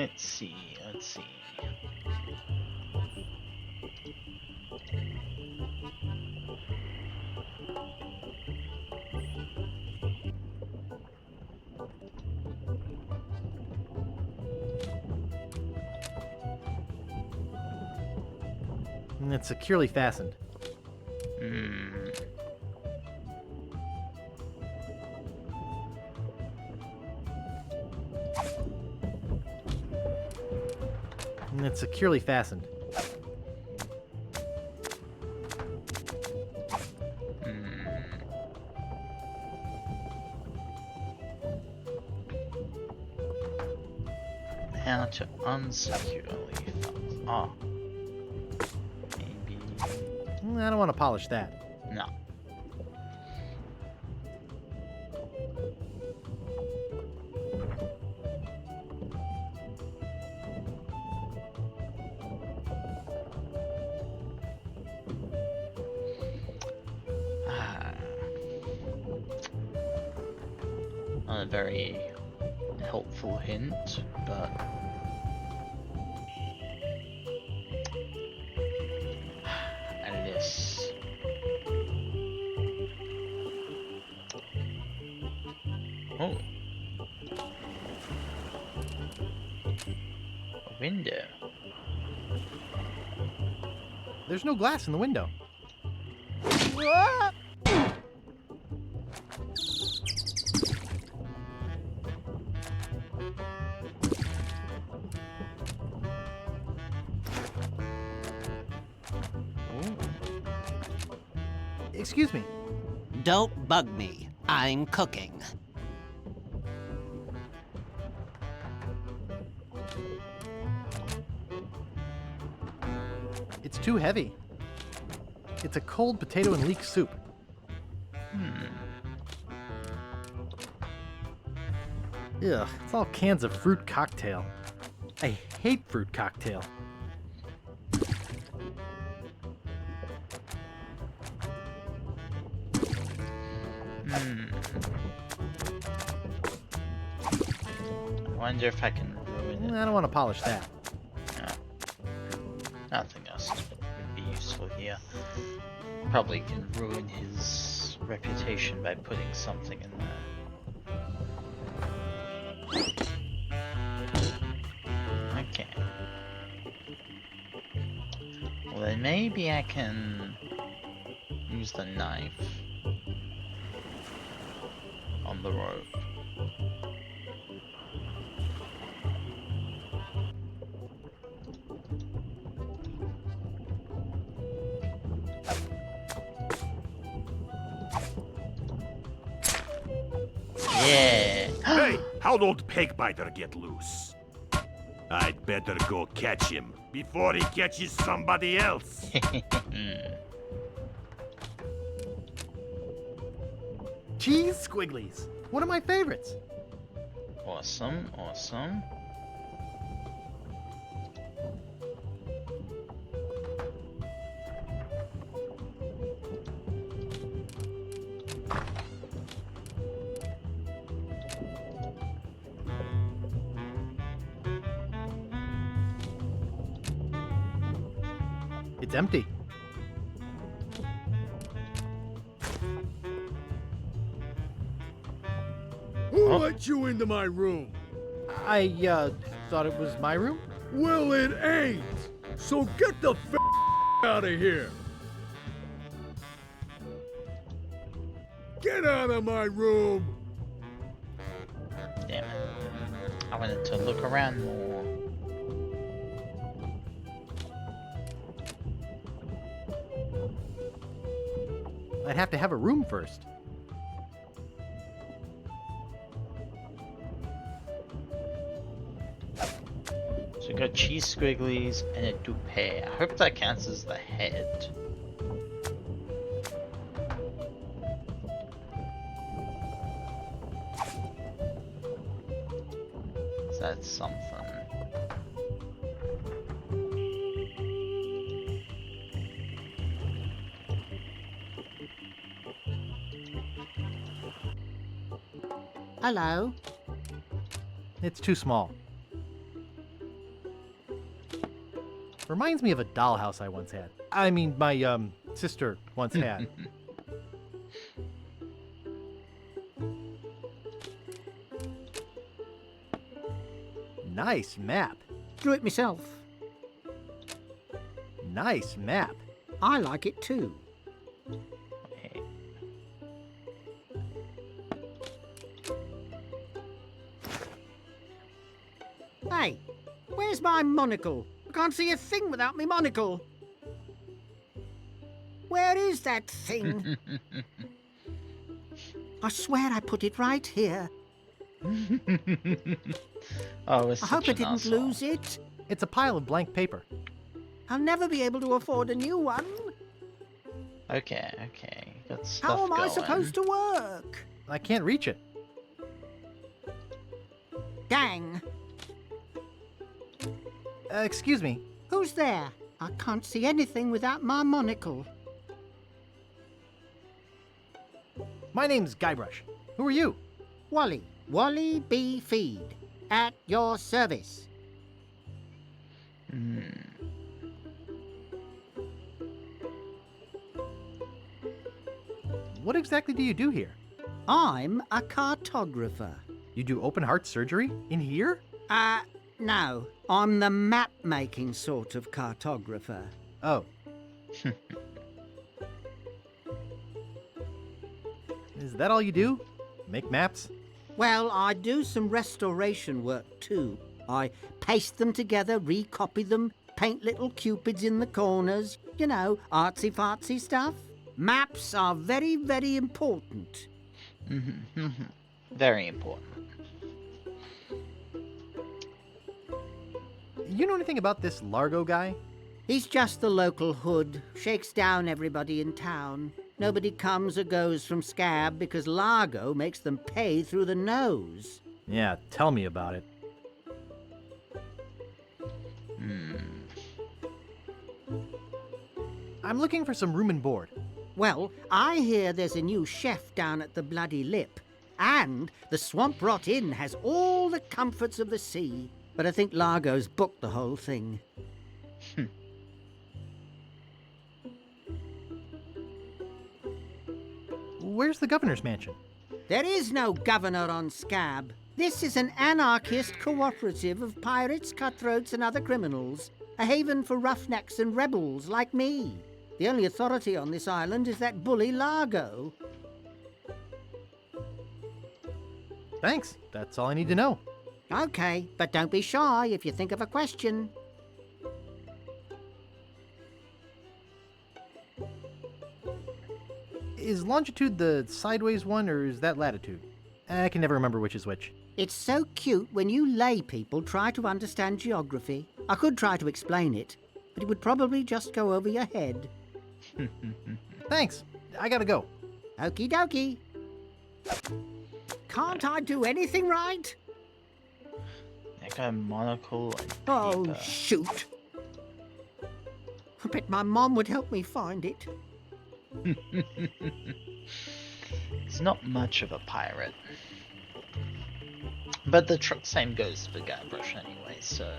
Let's see, let's see. And it's securely fastened. Hmm. And it's securely fastened. How to unsecurely fasten. Oh. Maybe. I don't want to polish that. No. Not a very helpful hint, but Alice. Oh. A window. There's no glass in the window. Excuse me. Don't bug me. I'm cooking. It's too heavy. It's a cold potato and leek soup. Ugh, it's all cans of fruit cocktail. I hate fruit cocktail. I wonder if I can ruin it. I don't want to polish that. Nothing else would be useful here. Probably can ruin his reputation by putting something in there. Okay. Well then maybe I can use the knife on the rope. Yeah. Hey, how'd old Pegbiter get loose? I'd better go catch him before he catches somebody else. Cheese squigglies. One of my favorites. Awesome, awesome. It's empty. Who let you into my room? I, thought it was my room? Well, it ain't. So get the out of here. Get out of my room. Damn it. I wanted to look around more. I'd have to have a room first. So we got cheese squigglies and a toupee. I hope that counts as the head. So that's something. Hello. It's too small. Reminds me of a dollhouse I once had. I mean, my, sister once had. Nice map. Drew it myself. Nice map. I like it too. Hey, where's my monocle? I can't see a thing without my monocle. Where is that thing? I swear I put it right here. Oh, I hope I didn't lose it. It's a pile of blank paper. I'll never be able to afford a new one. Okay, okay. Got stuff How am I going. supposed to work? I can't reach it. Dang. Excuse me. Who's there? I can't see anything without my monocle. My name's Guybrush. Who are you? Wally. Wally B. Feed. At your service. What exactly do you do here? I'm a cartographer. You do open heart surgery? In here? No. I'm the map-making sort of cartographer. Oh. Is that all you do? Make maps? Well, I do some restoration work too. I paste them together, recopy them, paint little cupids in the corners. You know, artsy-fartsy stuff. Maps are very, very important. Very important. You know anything about this Largo guy? He's just the local hood, shakes down everybody in town. Nobody comes or goes from Scab because Largo makes them pay through the nose. Yeah, tell me about it. I'm looking for some room and board. Well, I hear there's a new chef down at the Bloody Lip. And the Swamp Rot Inn has all the comforts of the sea. But I think Largo's booked the whole thing. Where's the governor's mansion? There is no governor on Scab. This is an anarchist cooperative of pirates, cutthroats, and other criminals. A haven for roughnecks and rebels like me. The only authority on this island is that bully Largo. Thanks. That's all I need to know. Okay, but don't be shy if you think of a question. Is longitude the sideways one, or is that latitude? I can never remember which is which. It's so cute when you lay people try to understand geography. I could try to explain it, but it would probably just go over your head. Thanks. I gotta go. Okie dokie. Can't I do anything right? I got a monocle and Oh, paper. shoot. I bet my mom would help me find it. He's not much of a pirate. But the same goes for Guybrush anyway, so...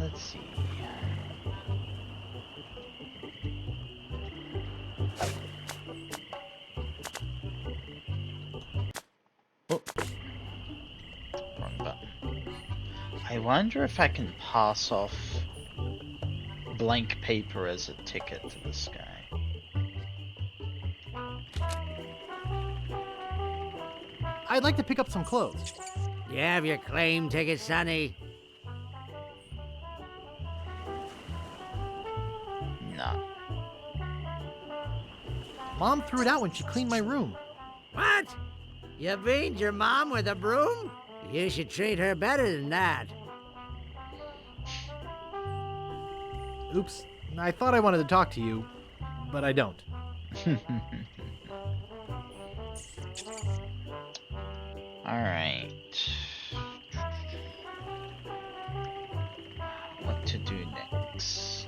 let's see... Oh. Wrong button. I wonder if I can pass off blank paper as a ticket to this guy. I'd like to pick up some clothes. You have your claim ticket, Sonny? No. Mom threw it out when she cleaned my room. What? You beat your mom with a broom? You should treat her better than that. Oops. I thought I wanted to talk to you, but I don't. Alright. What to do next?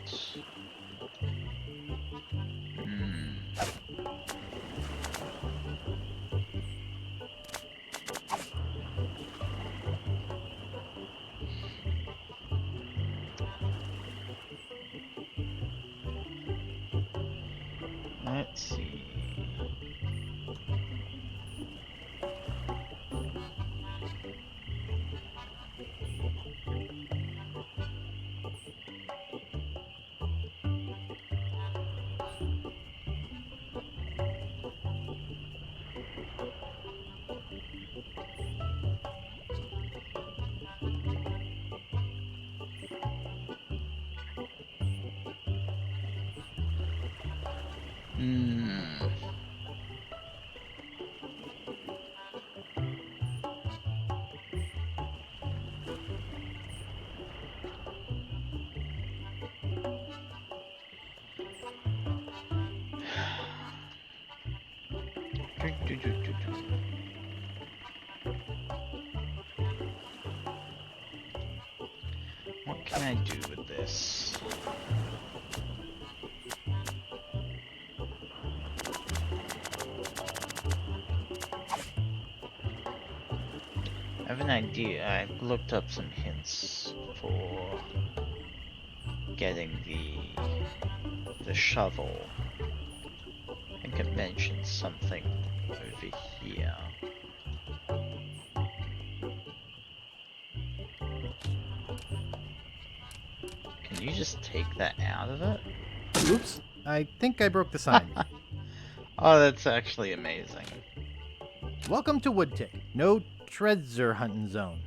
Hmm. What can I do with this? I have an idea. I looked up some hints for getting the shovel. I think it mentioned something over here. Can you just take that out of it? Oops, I think I broke the sign. Oh, that's actually amazing. Welcome to Woodtick. No treasure hunting zone.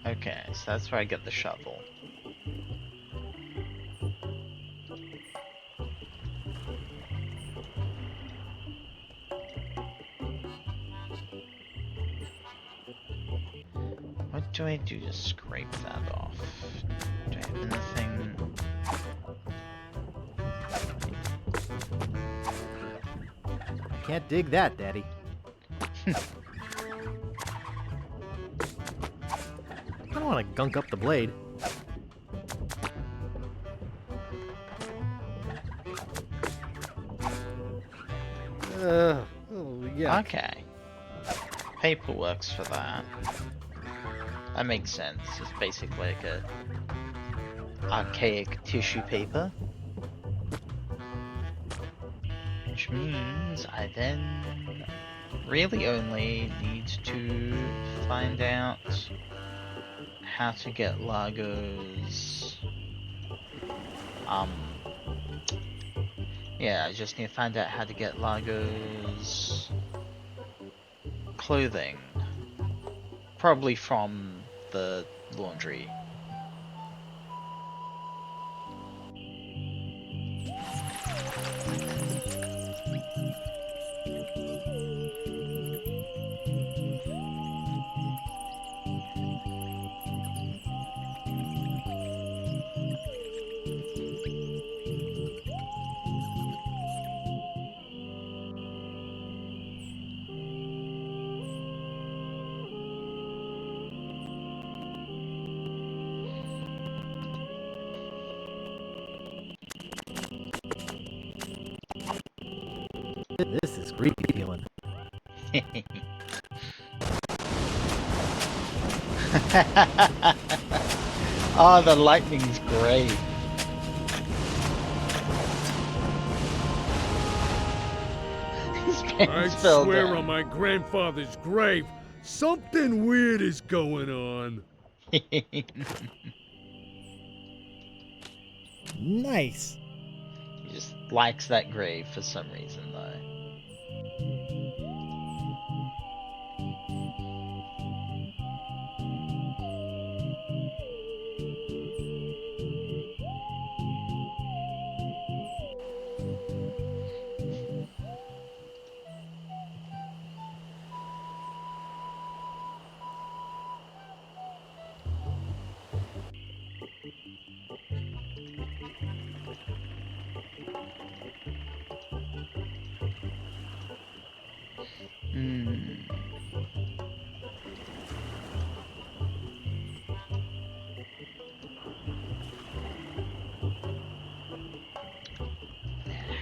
Okay, so that's where I get the shovel. What do I do to scrape that off? Do I have anything? I can't dig that, Daddy. I don't want to gunk up the blade. Oh, yeah. Okay. Paper works for that. That makes sense. It's basically like a archaic tissue paper. Which means I then really only need to find out how to get Largo's yeah, I just need to find out how to get Largo's clothing. Probably from the laundry. This is creepy feeling. Oh, the lightning's great. I swear on my grandfather's grave, something weird is going on. Nice. He just likes that grave for some reason, though.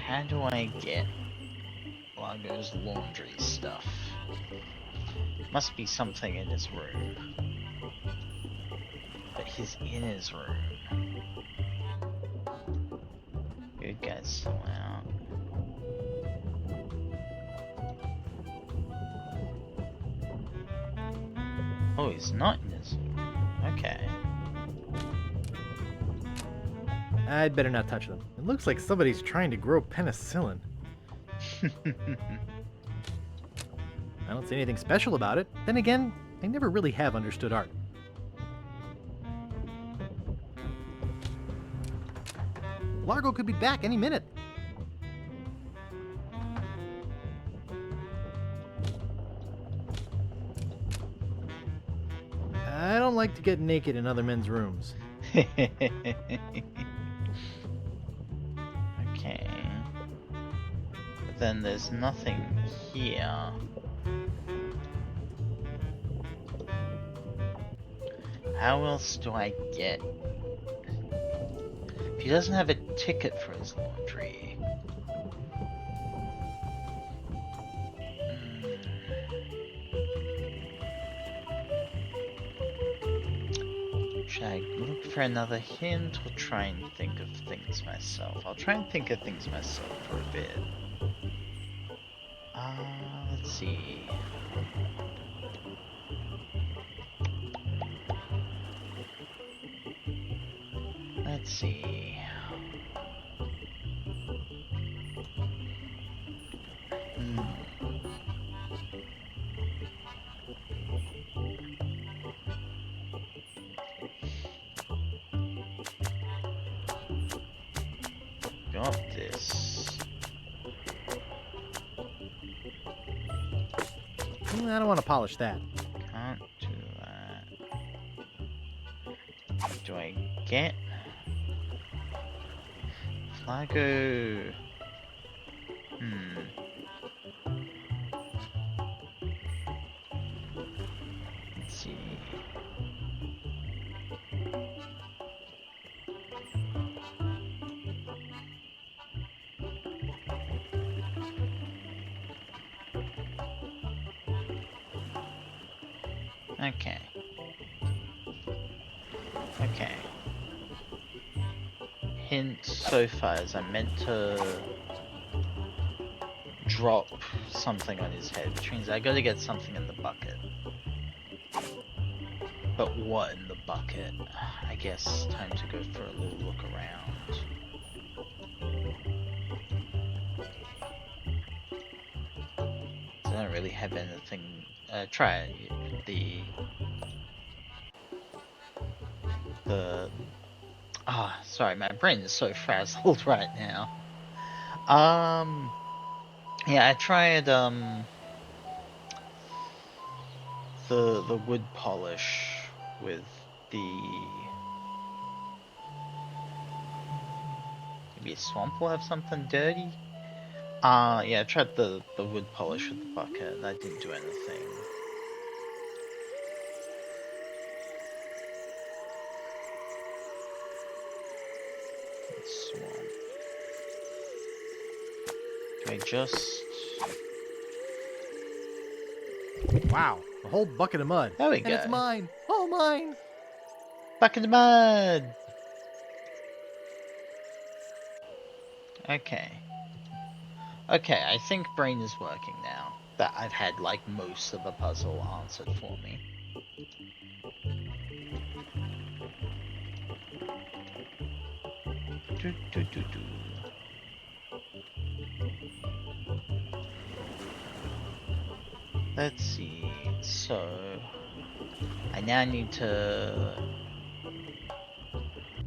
How do I get Largo's laundry stuff? Must be something in his room. But he's in his room. Good guy's still out. Oh, he's not in his room. Okay. I'd better not touch them. It looks like somebody's trying to grow penicillin. I don't see anything special about it. Then again, I never really have understood art. Largo could be back any minute. I don't like to get naked in other men's rooms. Okay. But then there's nothing here. How else do I get? If he doesn't have a ticket for his laundry. Should I look for another hint or try and think of things myself? I'll try and think of things myself for a bit. Let's see. Let's see. Got this. I don't want to polish that. Can't do that. Do I get Flago? Let's see. Okay. Okay. Hint so far is I meant to drop something on his head, which means I gotta get something in the bucket. But what in the bucket? I guess time to go for a little look around. I don't really have anything. Try the sorry, my brain is so frazzled right now. Yeah, I tried the wood polish with the maybe a swamp will have something dirty. Yeah, I tried the wood polish with the bucket and that didn't do anything. Swamp. Do I just... Wow, a whole bucket of mud. There we and go. It's mine. All mine. Bucket of mud. Okay. Okay, I think brain is working now. That I've had like most of the puzzle answered for me. Let's see. So I now need to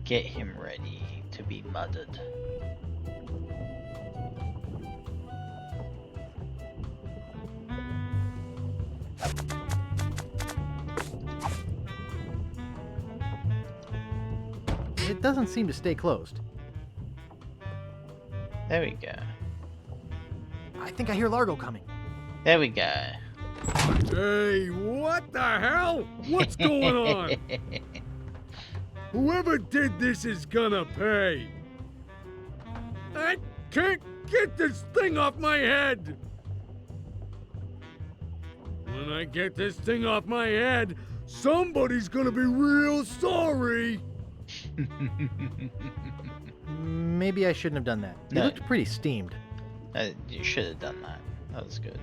get him ready to be mudded. It doesn't seem to stay closed. There we go. I think I hear Largo coming. There we go. Hey, what the hell? What's going on? Whoever did this is gonna pay. I can't get this thing off my head. When I get this thing off my head, somebody's gonna be real sorry. Maybe I shouldn't have done that. It No. looked pretty steamed. You should have done that. That was good.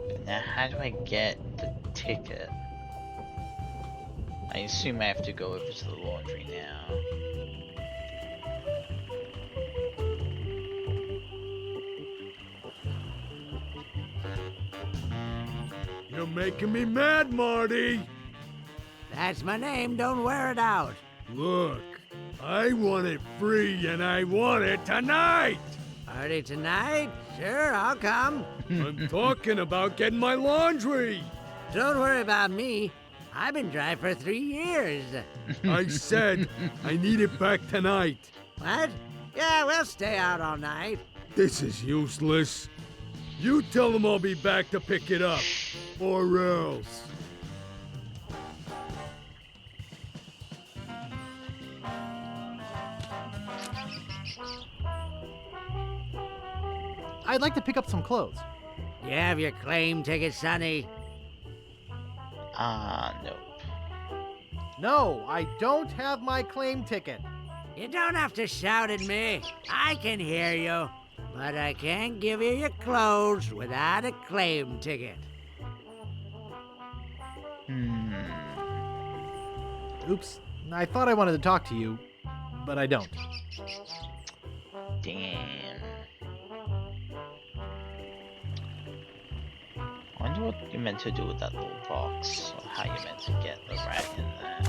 But now, how do I get the ticket? I assume I have to go over to the laundry now. You're making me mad, Marty. That's my name, don't wear it out. Look, I want it free and I want it tonight. Party tonight? Sure, I'll come. I'm talking about getting my laundry. Don't worry about me. I've been dry for 3 years. I said I need it back tonight. What? Yeah, we'll stay out all night. This is useless. You tell them I'll be back to pick it up, or else. I'd like to pick up some clothes. You have your claim ticket, Sonny? Nope. No, I don't have my claim ticket. You don't have to shout at me. I can hear you. But I can't give you your clothes without a claim ticket. Oops. I thought I wanted to talk to you, but I don't. Damn. I wonder what you meant to do with that little box, or how you meant to get the rat in there.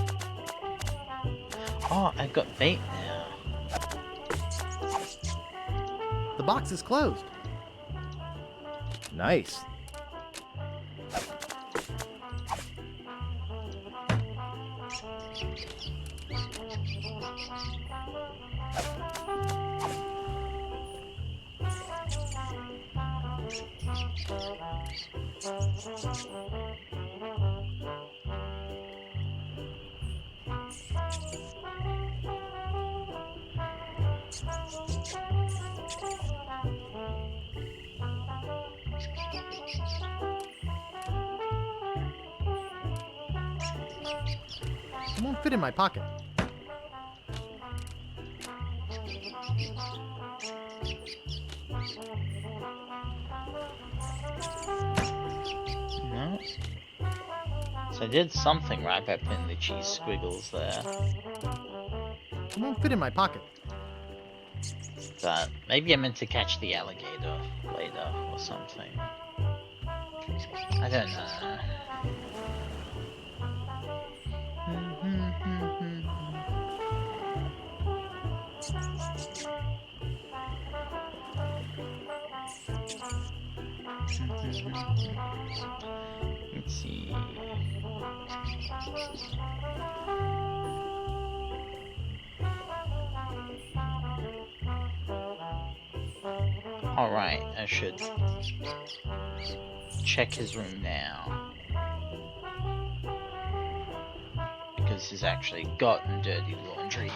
Oh, I've got bait now. The box is closed. Nice. It won't fit in my pocket. No. So I did something right by putting the cheese squiggles there. It won't fit in my pocket. But maybe I meant to catch the alligator later or something. I don't know. Let's see. Alright, I should check his room now. Because he's actually gotten dirty laundry.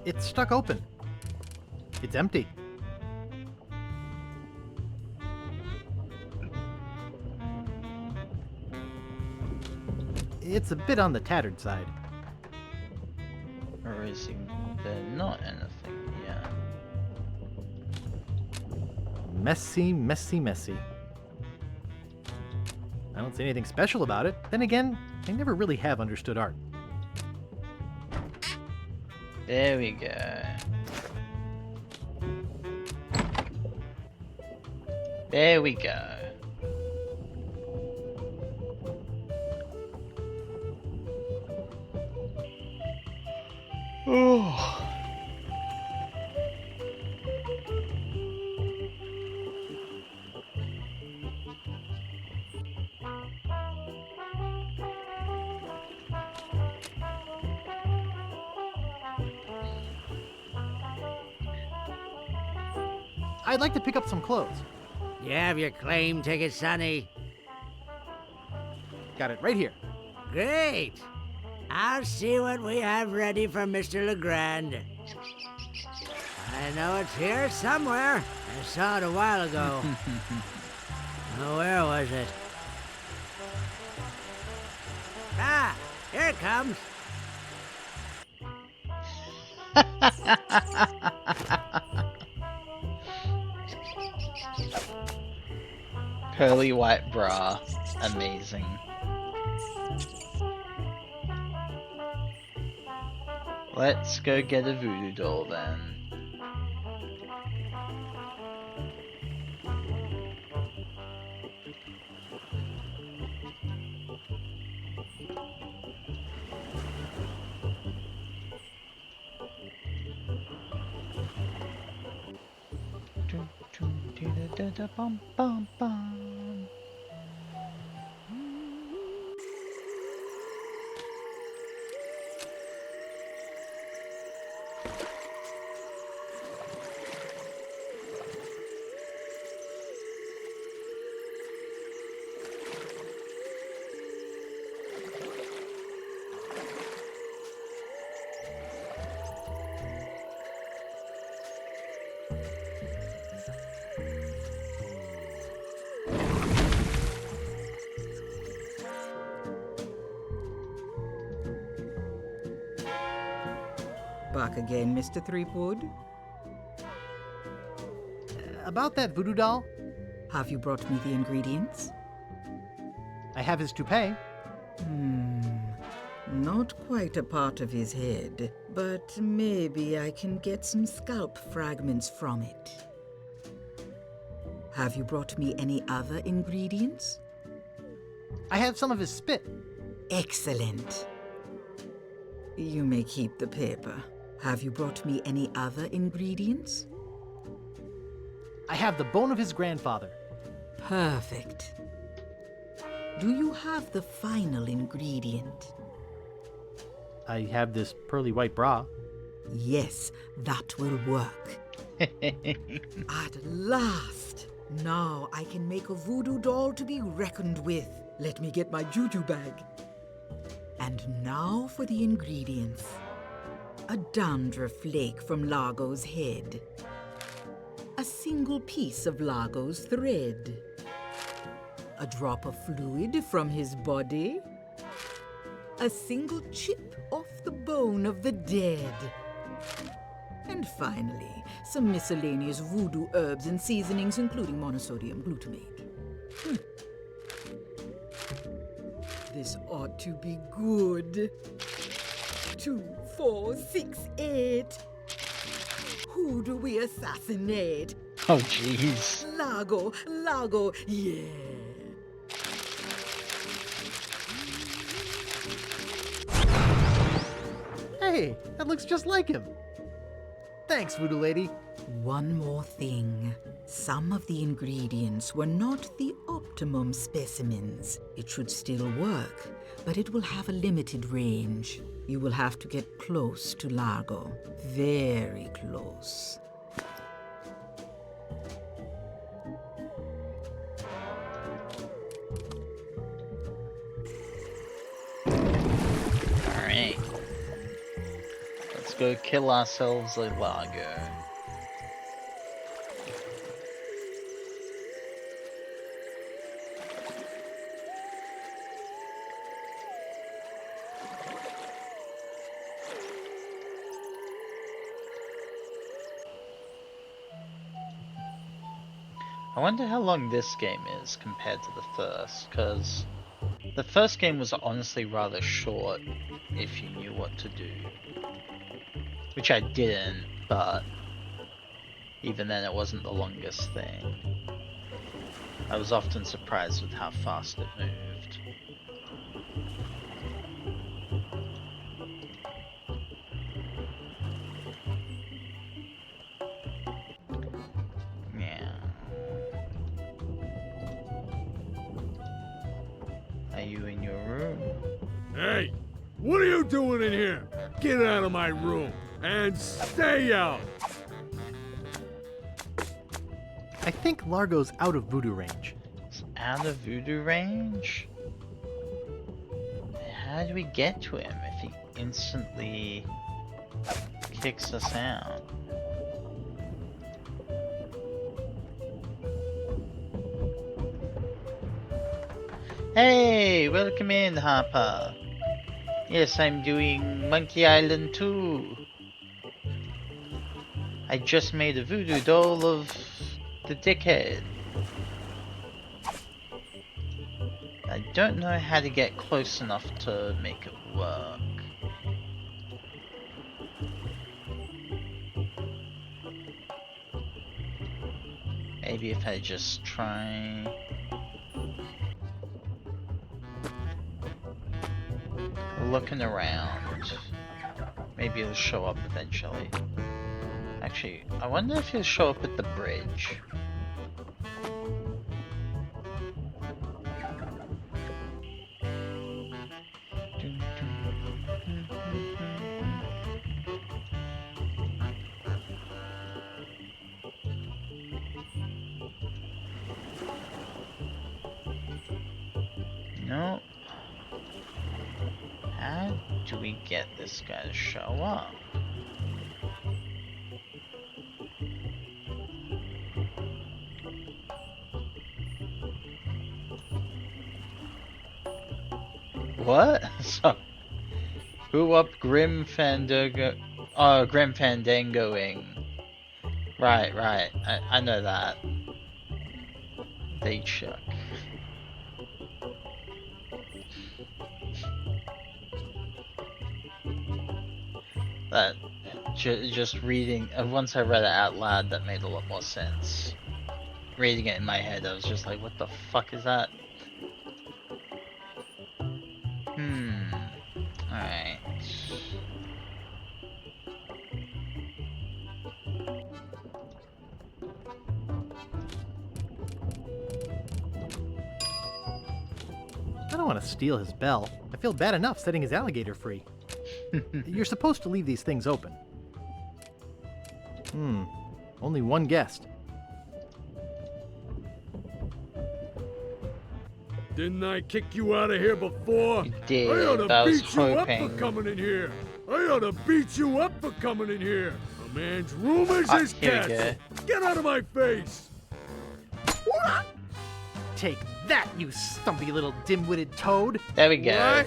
It's stuck open. It's empty. It's a bit on the tattered side. Or is there not anything here? Messy, messy, messy. I don't see anything special about it. Then again, I never really have understood art. There we go. There we go. Oh. I'd like to pick up some clothes. You have your claim ticket, Sonny? Got it right here. Great. I'll see what we have ready for Mr. Legrand. I know it's here somewhere. I saw it a while ago. Oh, where was it? Ah, here it comes. Pearly white bra. Amazing. Let's go get a voodoo doll then. Bum, bum, bum. Back again, Mr. Threepwood? About that voodoo doll, Have you brought me the ingredients? I have his toupee. Not quite a part of his head, but maybe I can get some scalp fragments from it. Have you brought me any other ingredients? I have some of his spit. Excellent. You may keep the paper. Have you brought me any other ingredients? I have the bone of his grandfather. Perfect. Do you have the final ingredient? I have this pearly white bra. Yes, that will work. At last! Now I can make a voodoo doll to be reckoned with. Let me get my juju bag. And now for the ingredients. A dandruff flake from Largo's head. A single piece of Largo's thread. A drop of fluid from his body. A single chip off the bone of the dead. And finally, some miscellaneous voodoo herbs and seasonings, including monosodium glutamate. This ought to be good. 2, 4, 6, 8. Who do we assassinate? Oh, jeez. Largo, yeah. Hey, that looks just like him. Thanks, voodoo lady. One more thing. Some of the ingredients were not the optimum specimens. It should still work, but it will have a limited range. You will have to get close to Largo. Very close. Alright. Let's go kill ourselves a Largo. I wonder how long this game is compared to the first, because the first game was honestly rather short if you knew what to do. Which I didn't, but even then it wasn't the longest thing. I was often surprised with how fast it moved. Hey, what are you doing in here? Get out of my room and stay out. I think Largo's out of voodoo range. It's out of voodoo range? How do we get to him if he instantly kicks us out? Hey, welcome in, Harper. Yes, I'm doing Monkey Island 2. I just made a voodoo doll of the dickhead. I don't know how to get close enough to make it work. Maybe if I just try... looking around. Maybe it'll show up eventually. Actually, I wonder if he'll show up at the bridge. No. How do we get this guy to show up? What? So, who up Grim Fandango? Oh, Grim Fandangoing. Right, right. I know that. LeChuck. That just reading. Once I read it out loud, that made a lot more sense. Reading it in my head, I was just like, "What the fuck is that?" Alright. I don't want to steal his bell. I feel bad enough setting his alligator free. You're supposed to leave these things open. Only one guest. Didn't I kick you out of here before? You did. I ought I to was beat you up hoping. for coming in here. I ought to beat you up for coming in here. A man's room is his Here we castle. Get out of my face. Take that, you stumpy little dim-witted toad. There we go. What?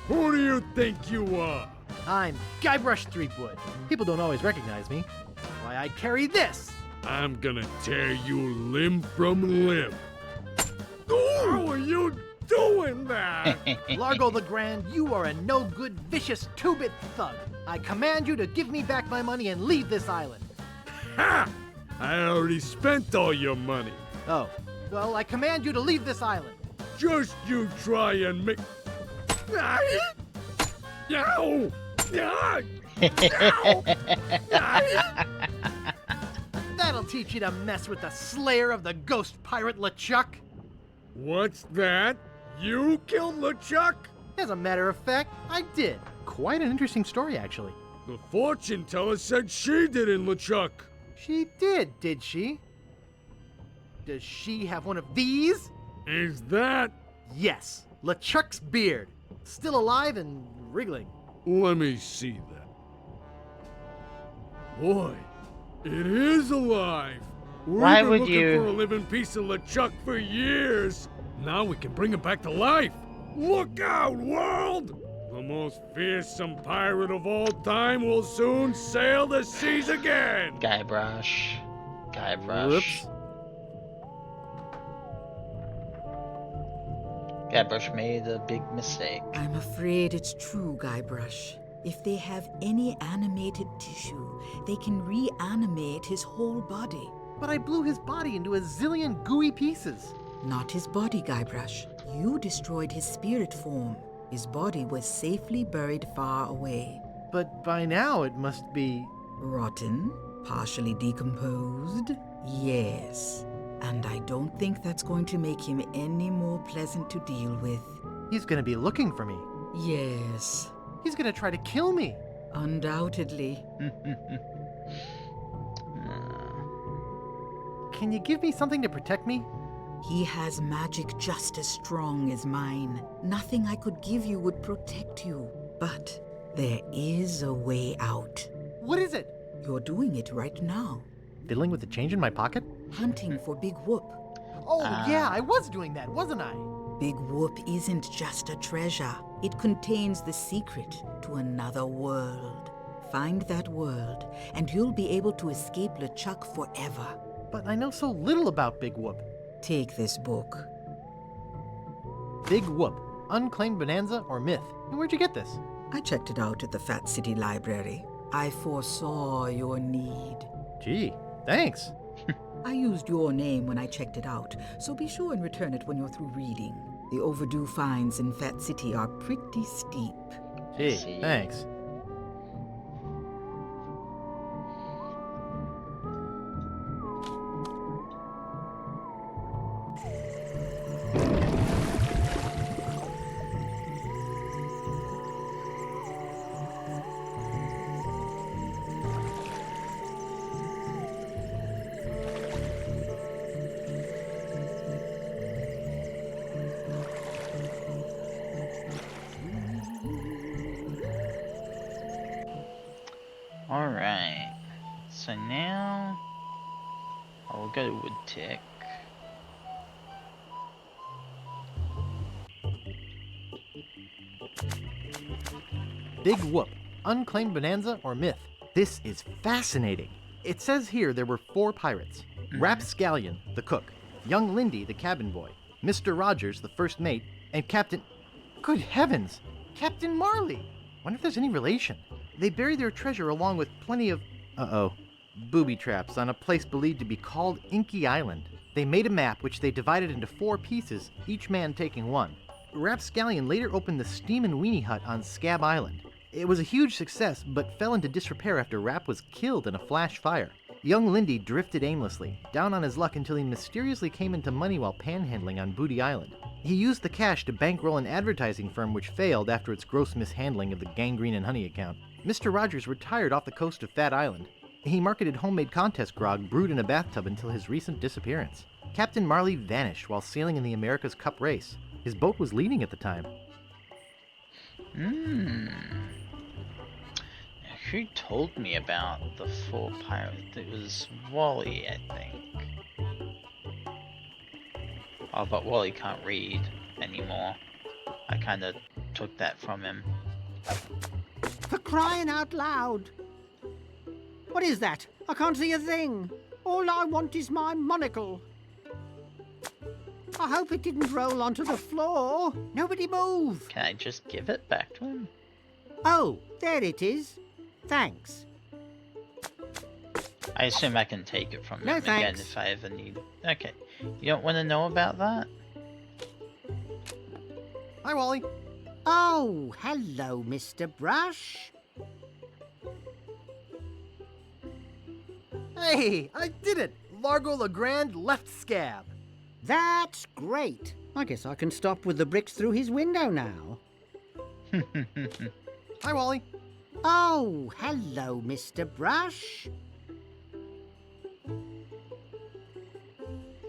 Who do you think you are? I'm Guybrush Threepwood. People don't always recognize me. That's why I carry this. I'm gonna tear you limb from limb. How are you doing that? Largo the Grand, you are a no-good, vicious two-bit thug. I command you to give me back my money and leave this island. Ha! I already spent all your money. Oh, well, I command you to leave this island. Just you try and make... Yow! That'll teach you to mess with the slayer of the ghost pirate LeChuck. What's that? You killed LeChuck? As a matter of fact, I did. Quite an interesting story, actually. The fortune teller said she did in LeChuck. She did she? Does she have one of these? Is that? Yes, LeChuck's beard. Still alive and wriggling. Let me see that. Boy, it is alive. Why We've been would looking you- for a living piece of LeChuck for years. Now we can bring him back to life. Look out, world! The most fearsome pirate of all time will soon sail the seas again. Guybrush. Guybrush. Whoops. Guybrush made a big mistake. I'm afraid it's true, Guybrush. If they have any animated tissue, they can reanimate his whole body. But I blew his body into a zillion gooey pieces. Not his body, Guybrush. You destroyed his spirit form. His body was safely buried far away. But by now it must be... Rotten? Partially decomposed? Yes. And I don't think that's going to make him any more pleasant to deal with. He's gonna be looking for me. Yes. He's gonna try to kill me. Undoubtedly. Can you give me something to protect me? He has magic just as strong as mine. Nothing I could give you would protect you. But there is a way out. What is it? You're doing it right now. Fiddling with the change in my pocket? Hunting for Big Whoop. Oh, yeah, I was doing that, wasn't I? Big Whoop isn't just a treasure. It contains the secret to another world. Find that world, and you'll be able to escape LeChuck forever. But I know so little about Big Whoop. Take this book. Big Whoop, Unclaimed Bonanza or Myth. And where'd you get this? I checked it out at the Fat City Library. I foresaw your need. Gee, thanks. I used your name when I checked it out, so be sure and return it when you're through reading. The overdue fines in Fat City are pretty steep. Gee, thanks. Alright. So now I'll go to Woodtick. Big Whoop, Unclaimed Bonanza or Myth. This is fascinating. It says here there were 4 pirates. Rapscallion, the cook, young Lindy, the cabin boy, Mr. Rogers, the first mate, and Captain... Good heavens! Captain Marley! Wonder if there's any relation. They buried their treasure along with plenty of... booby traps on a place believed to be called Inky Island. They made a map which they divided into 4 pieces, each man taking one. Rapscallion later opened the Steam and Weenie Hut on Scab Island. It was a huge success, but fell into disrepair after Rap was killed in a flash fire. Young Lindy drifted aimlessly, down on his luck until he mysteriously came into money while panhandling on Booty Island. He used the cash to bankroll an advertising firm which failed after its gross mishandling of the Gangrene and Honey account. Mr. Rogers retired off the coast of Fat Island. He marketed homemade contest grog brewed in a bathtub until his recent disappearance. Captain Marley vanished while sailing in the America's Cup race. His boat was leading at the time. Who told me about the 4 pirates? It was Wally, I think. Oh, but Wally can't read anymore. I kinda took that from him. For crying out loud! What is that? I can't see a thing. All I want is my monocle. I hope it didn't roll onto the floor. Nobody move. Can I just give it back to him? Oh, there it is. Thanks. I assume I can take it from him No, again thanks. if I ever need. Okay. You don't want to know about that? Hi, Wally. Oh, hello, Mr. Brush. Hey, I did it! Largo Legrand left Scab. That's great. I guess I can stop with the bricks through his window now. Hi, Wally. Oh, hello, Mr. Brush.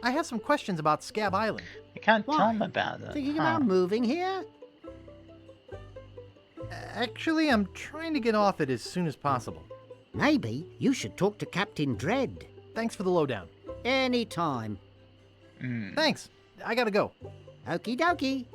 I have some questions about Scab Island. I can't Why? tell him about it. Thinking huh? about moving here? Actually, I'm trying to get off it as soon as possible. Maybe you should talk to Captain Dread. Thanks for the lowdown. Anytime. Thanks. I gotta go. Okie dokie.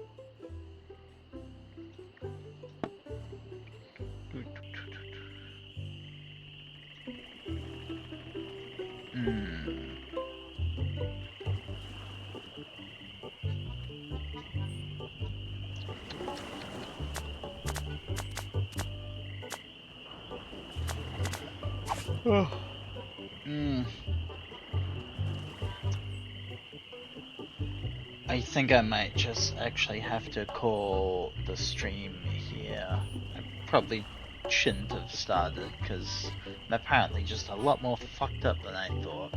I think I might just actually have to call the stream here. I probably shouldn't have started because I'm apparently just a lot more fucked up than I thought.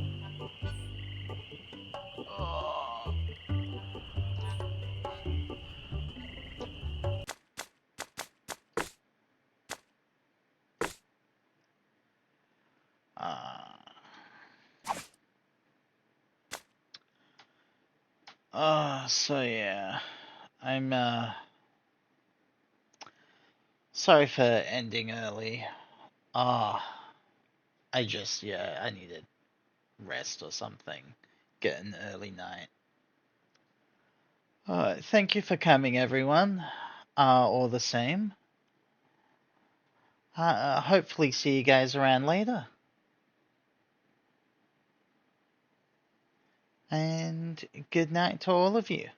So yeah, I'm sorry for ending early. I needed rest or something. Get an early night. Thank you for coming, everyone. All the same. Hopefully see you guys around later. And good night to all of you.